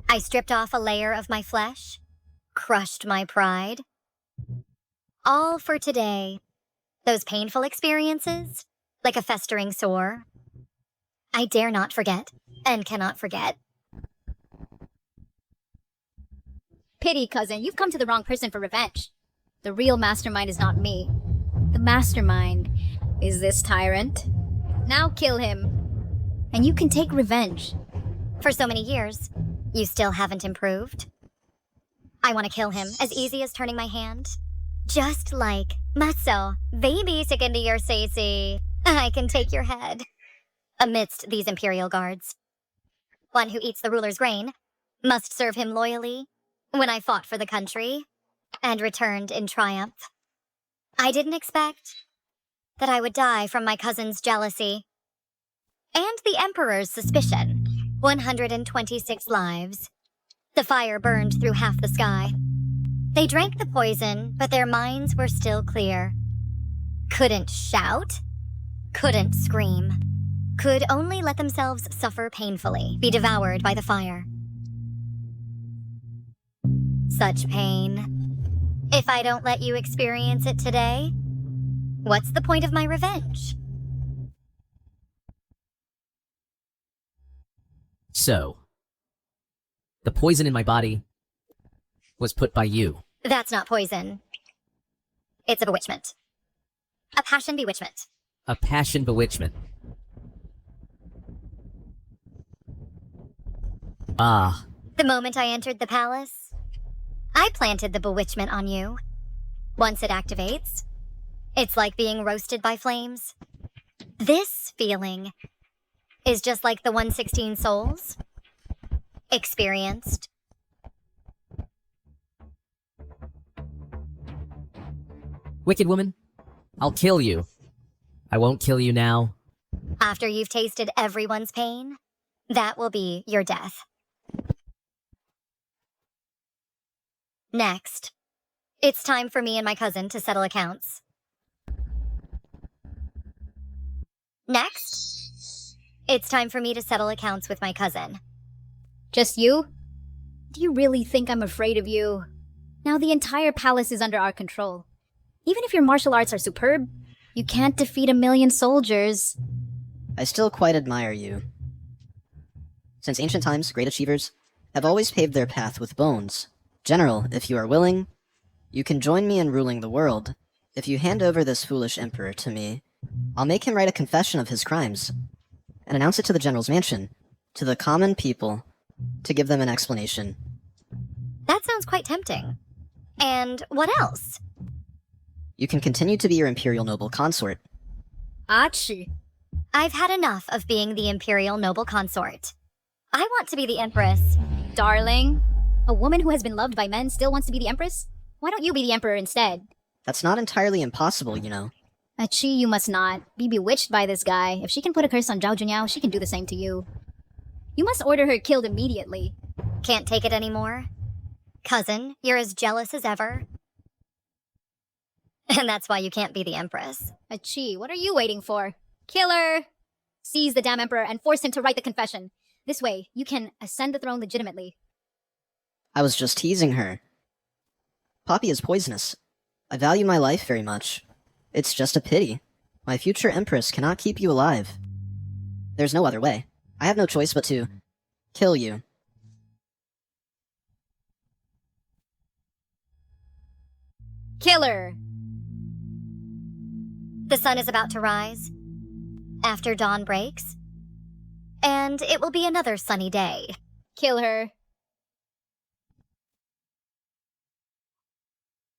I stripped off a layer of my flesh, crushed my pride. All for today. Those painful experiences, like a festering sore, I dare not forget, and cannot forget. Pity, cousin, you've come to the wrong person for revenge. The real mastermind is not me. The mastermind is this tyrant. Now kill him, and you can take revenge. For so many years, you still haven't improved. I want to kill him as easy as turning my hand. Just like Maso, baby into your Saisi. I can take your head. Amidst these imperial guards. One who eats the ruler's grain must serve him loyally when I fought for the country and returned in triumph. I didn't expect that I would die from my cousin's jealousy and the Emperor's suspicion. 126 lives. The fire burned through half the sky. They drank the poison, but their minds were still clear. Couldn't shout, couldn't scream, could only let themselves suffer painfully, be devoured by the fire. Such pain. If I don't let you experience it today, what's the point of my revenge? So, the poison in my body was put by you. That's not poison. It's a bewitchment. A passion bewitchment. A passion bewitchment. Ah. The moment I entered the palace, I planted the bewitchment on you. Once it activates, it's like being roasted by flames. This feeling is just like the 116 souls experienced. Wicked woman, I'll kill you. I won't kill you now. After you've tasted everyone's pain, that will be your death. Next, it's time for me and my cousin to settle accounts. Next, it's time for me to settle accounts with my cousin. Just you? Do you really think I'm afraid of you? Now the entire palace is under our control. Even if your martial arts are superb, you can't defeat 1,000,000 soldiers. I still quite admire you. Since ancient times, great achievers have always paved their path with bones. General, if you are willing, you can join me in ruling the world. If you hand over this foolish emperor to me, I'll make him write a confession of his crimes and announce it to the general's mansion, to the common people, to give them an explanation. That sounds quite tempting. And what else? You can continue to be your imperial noble consort. Achi. I've had enough of being the imperial noble consort. I want to be the empress. Darling, a woman who has been loved by men still wants to be the empress? Why don't you be the emperor instead? That's not entirely impossible, you know. Achi, you must not be bewitched by this guy. If she can put a curse on Zhao Junyao, she can do the same to you. You must order her killed immediately. Can't take it anymore? Cousin, you're as jealous as ever. And that's why you can't be the empress. Achi, what are you waiting for? Kill her! Seize the damn emperor and force him to write the confession. This way, you can ascend the throne legitimately. I was just teasing her. Poppy is poisonous. I value my life very much. It's just a pity. My future empress cannot keep you alive. There's no other way. I have no choice but to kill you. Killer! The sun is about to rise after dawn breaks, and it will be another sunny day. Kill her.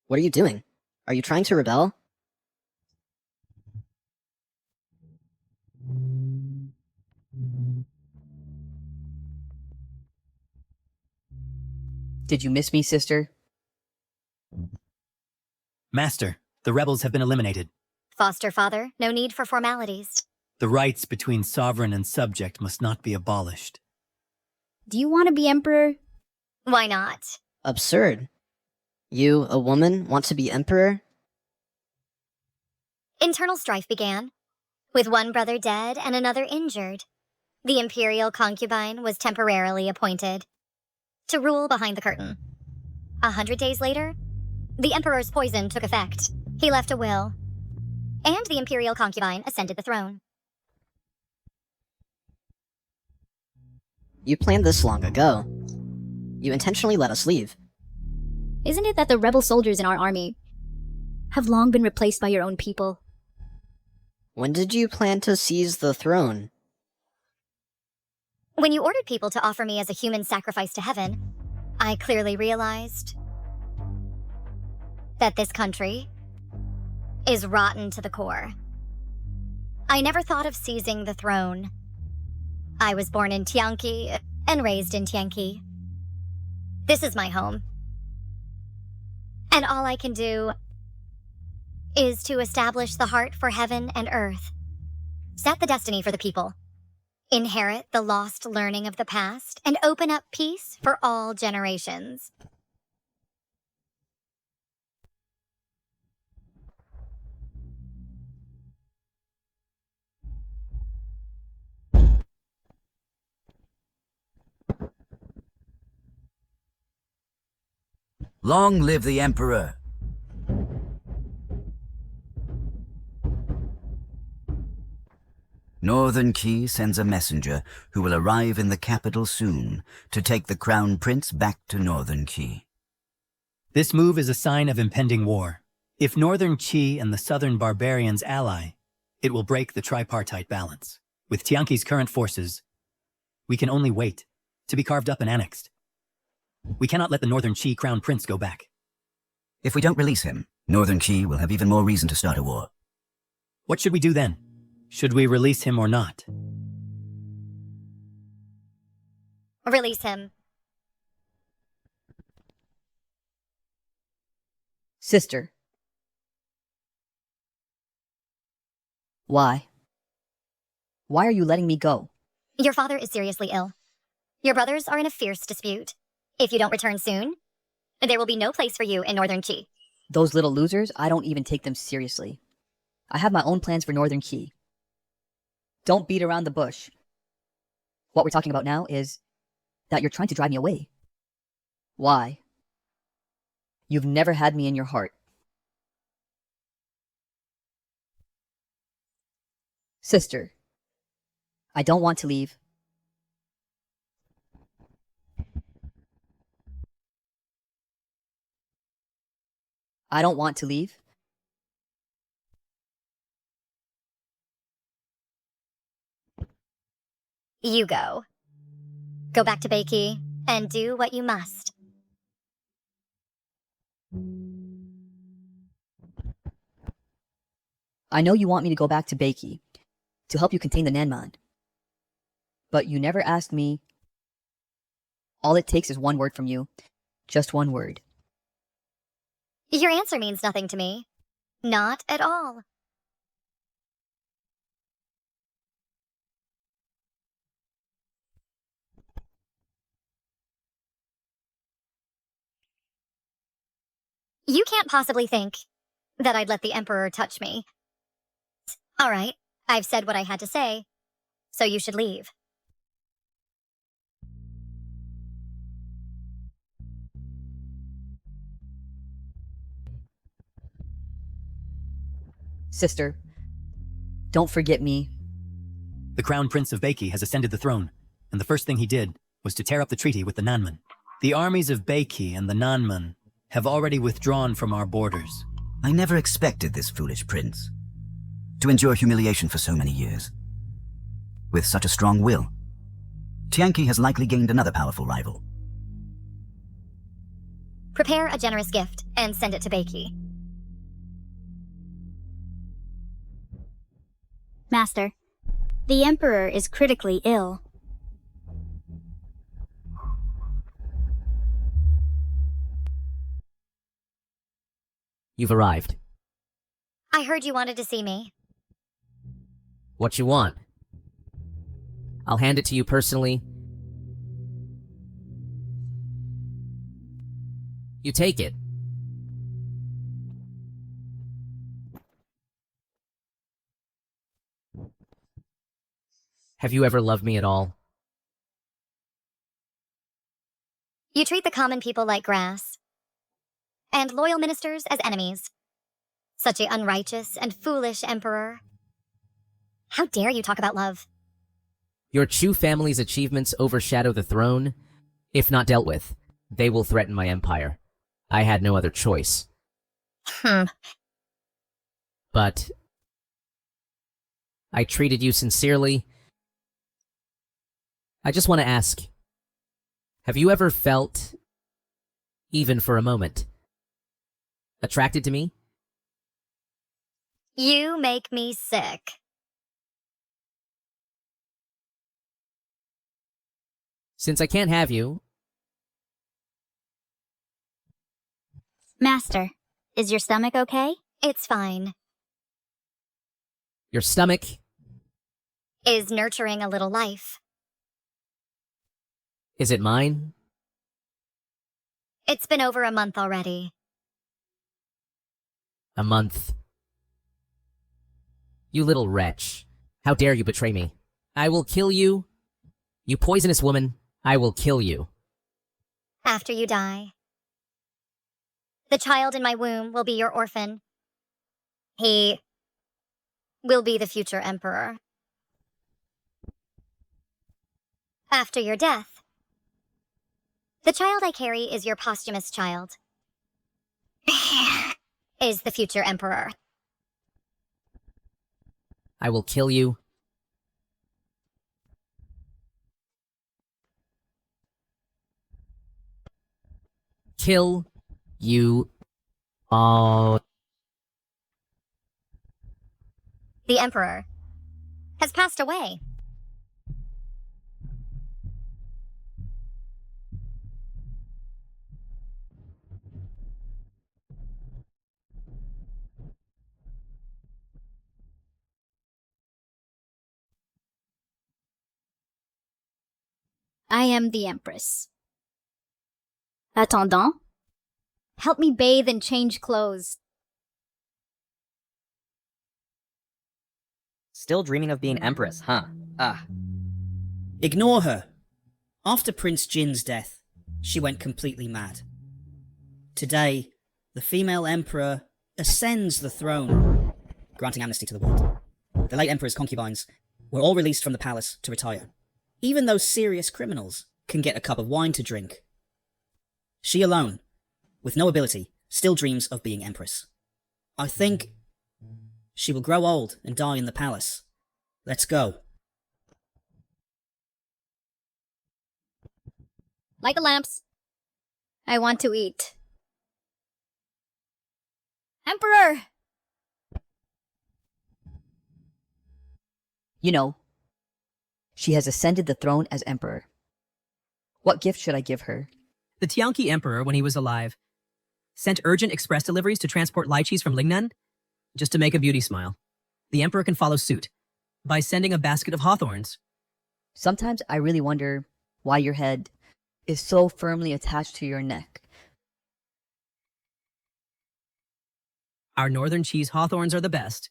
What are you doing? Are you trying to rebel? Did you miss me, sister? Master, the rebels have been eliminated. Foster father, no need for formalities. The rights between sovereign and subject must not be abolished. Do you want to be emperor? Why not? Absurd. You, a woman, want to be emperor? Internal strife began, with one brother dead and another injured. The imperial concubine was temporarily appointed to rule behind the curtain. 100 days later, the emperor's poison took effect. He left a will, and the imperial concubine ascended the throne. You planned this long ago. You intentionally let us leave. Isn't it that the rebel soldiers in our army have long been replaced by your own people? When did you plan to seize the throne? When you ordered people to offer me as a human sacrifice to heaven, I clearly realized that this country is rotten to the core. I never thought of seizing the throne. I was born in Tianqi and raised in Tianqi. This is my home, And all I can do is to establish the heart for heaven and earth. Set the destiny for the people. Inherit the lost learning of the past and open up peace for all generations. Long live the Emperor! Northern Key sends a messenger who will arrive in the capital soon to take the Crown Prince back to Northern Key. This move is a sign of impending war. If Northern Qi and the Southern Barbarians ally, it will break the tripartite balance. With Tianqi's current forces, we can only wait to be carved up and annexed. We cannot let the Northern Qi Crown Prince go back. If we don't release him, Northern Qi will have even more reason to start a war. What should we do then? Should we release him or not? Release him. Sister. Why? Why are you letting me go? Your father is seriously ill. Your brothers are in a fierce dispute. If you don't return soon, there will be no place for you in Northern Qi. Those little losers, I don't even take them seriously. I have my own plans for Northern Qi. Don't beat around the bush. What we're talking about now is that you're trying to drive me away. Why? You've never had me in your heart. Sister, I don't want to leave. I don't want to leave. You go. Go back to Beiki and do what you must. I know you want me to go back to Beiki to help you contain the Nanman. But you never asked me. All it takes is one word from you. Just one word. Your answer means nothing to me. Not at all. You can't possibly think that I'd let the Emperor touch me. All right, I've said what I had to say, so you should leave. Sister, don't forget me. The Crown Prince of Beiki has ascended the throne, and the first thing he did was to tear up the treaty with the Nanman. The armies of Beiki and the Nanman have already withdrawn from our borders. I never expected this foolish prince to endure humiliation for so many years. With such a strong will, Tianqi has likely gained another powerful rival. Prepare a generous gift and send it to Beiki. Master, the Emperor is critically ill. You've arrived. I heard you wanted to see me. What you want? I'll hand it to you personally. You take it. Have you ever loved me at all? You treat the common people like grass, and loyal ministers as enemies. Such an unrighteous and foolish emperor. How dare you talk about love? Your Chu family's achievements overshadow the throne. If not dealt with, they will threaten my empire. I had no other choice. But I treated you sincerely. I just want to ask, have you ever felt, even for a moment, attracted to me? You make me sick. Since I can't have you, Master, is your stomach okay? It's fine. Your stomach Is nurturing a little life. is it mine? It's been over a month already. A month. You little wretch. How dare you betray me? I will kill you. You poisonous woman, I will kill you. After you die. The child in my womb will be your orphan. He will be the future emperor. After your death, the child I carry is your posthumous child. Is the future emperor. I will kill you. Kill you all. The emperor has passed away. I am the Empress. Attendant, help me bathe and change clothes. Still dreaming of being Empress, huh? Ignore her. After Prince Jin's death, she went completely mad. Today, the female emperor ascends the throne, granting amnesty to the world. The late emperor's concubines were all released from the palace to retire. Even those serious criminals can get a cup of wine to drink. She alone, with no ability, still dreams of being empress. I think she will grow old and die in the palace. Let's go. Light the lamps. I want to eat. Emperor! You know, she has ascended the throne as emperor. What gift should I give her? The Tianqi Emperor, when he was alive, sent urgent express deliveries to transport lychees from Lingnan, just to make a beauty smile. The Emperor can follow suit by sending a basket of hawthorns. Sometimes I really wonder why your head is so firmly attached to your neck. Our northern cheese hawthorns are the best.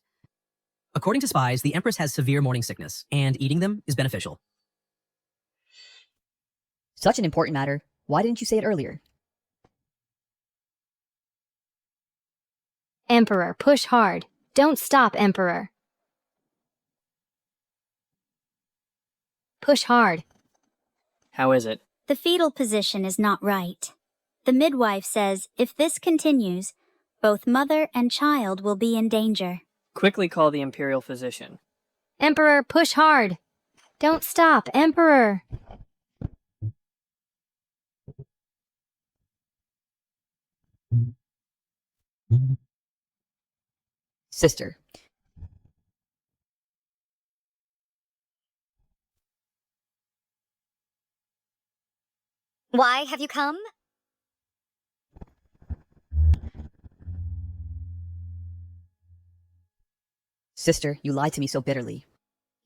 According to spies, the Empress has severe morning sickness, and eating them is beneficial. Such an important matter. Why didn't you say it earlier? Emperor, push hard. Don't stop, Emperor. Push hard. How is it? The fetal position is not right. The midwife says if this continues, both mother and child will be in danger. Quickly call the imperial physician. Emperor, push hard. Don't stop, Emperor. Sister. Why have you come? Sister, you lied to me so bitterly.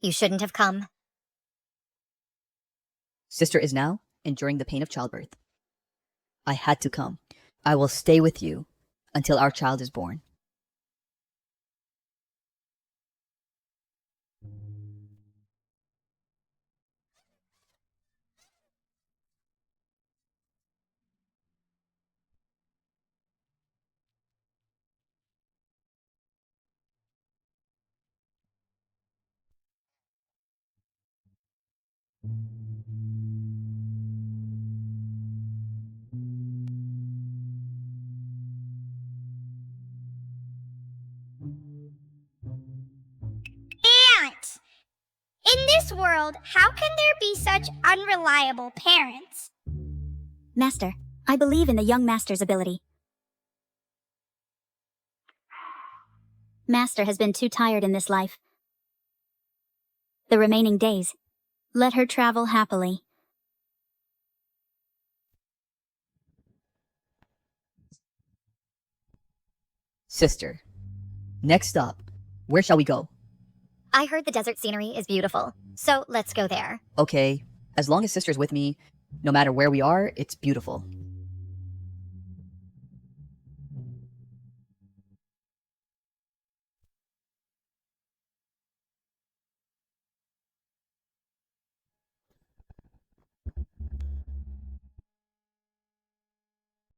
You shouldn't have come. Sister is now enduring the pain of childbirth. I had to come. I will stay with you until our child is born. Aunt! In this world, how can there be such unreliable parents? Master, I believe in the young master's ability. Master has been too tired in this life. The remaining days, let her travel happily. Sister. Next up, where shall we go? I heard the desert scenery is beautiful, so let's go there. Okay, as long as Sister's with me, no matter where we are, it's beautiful.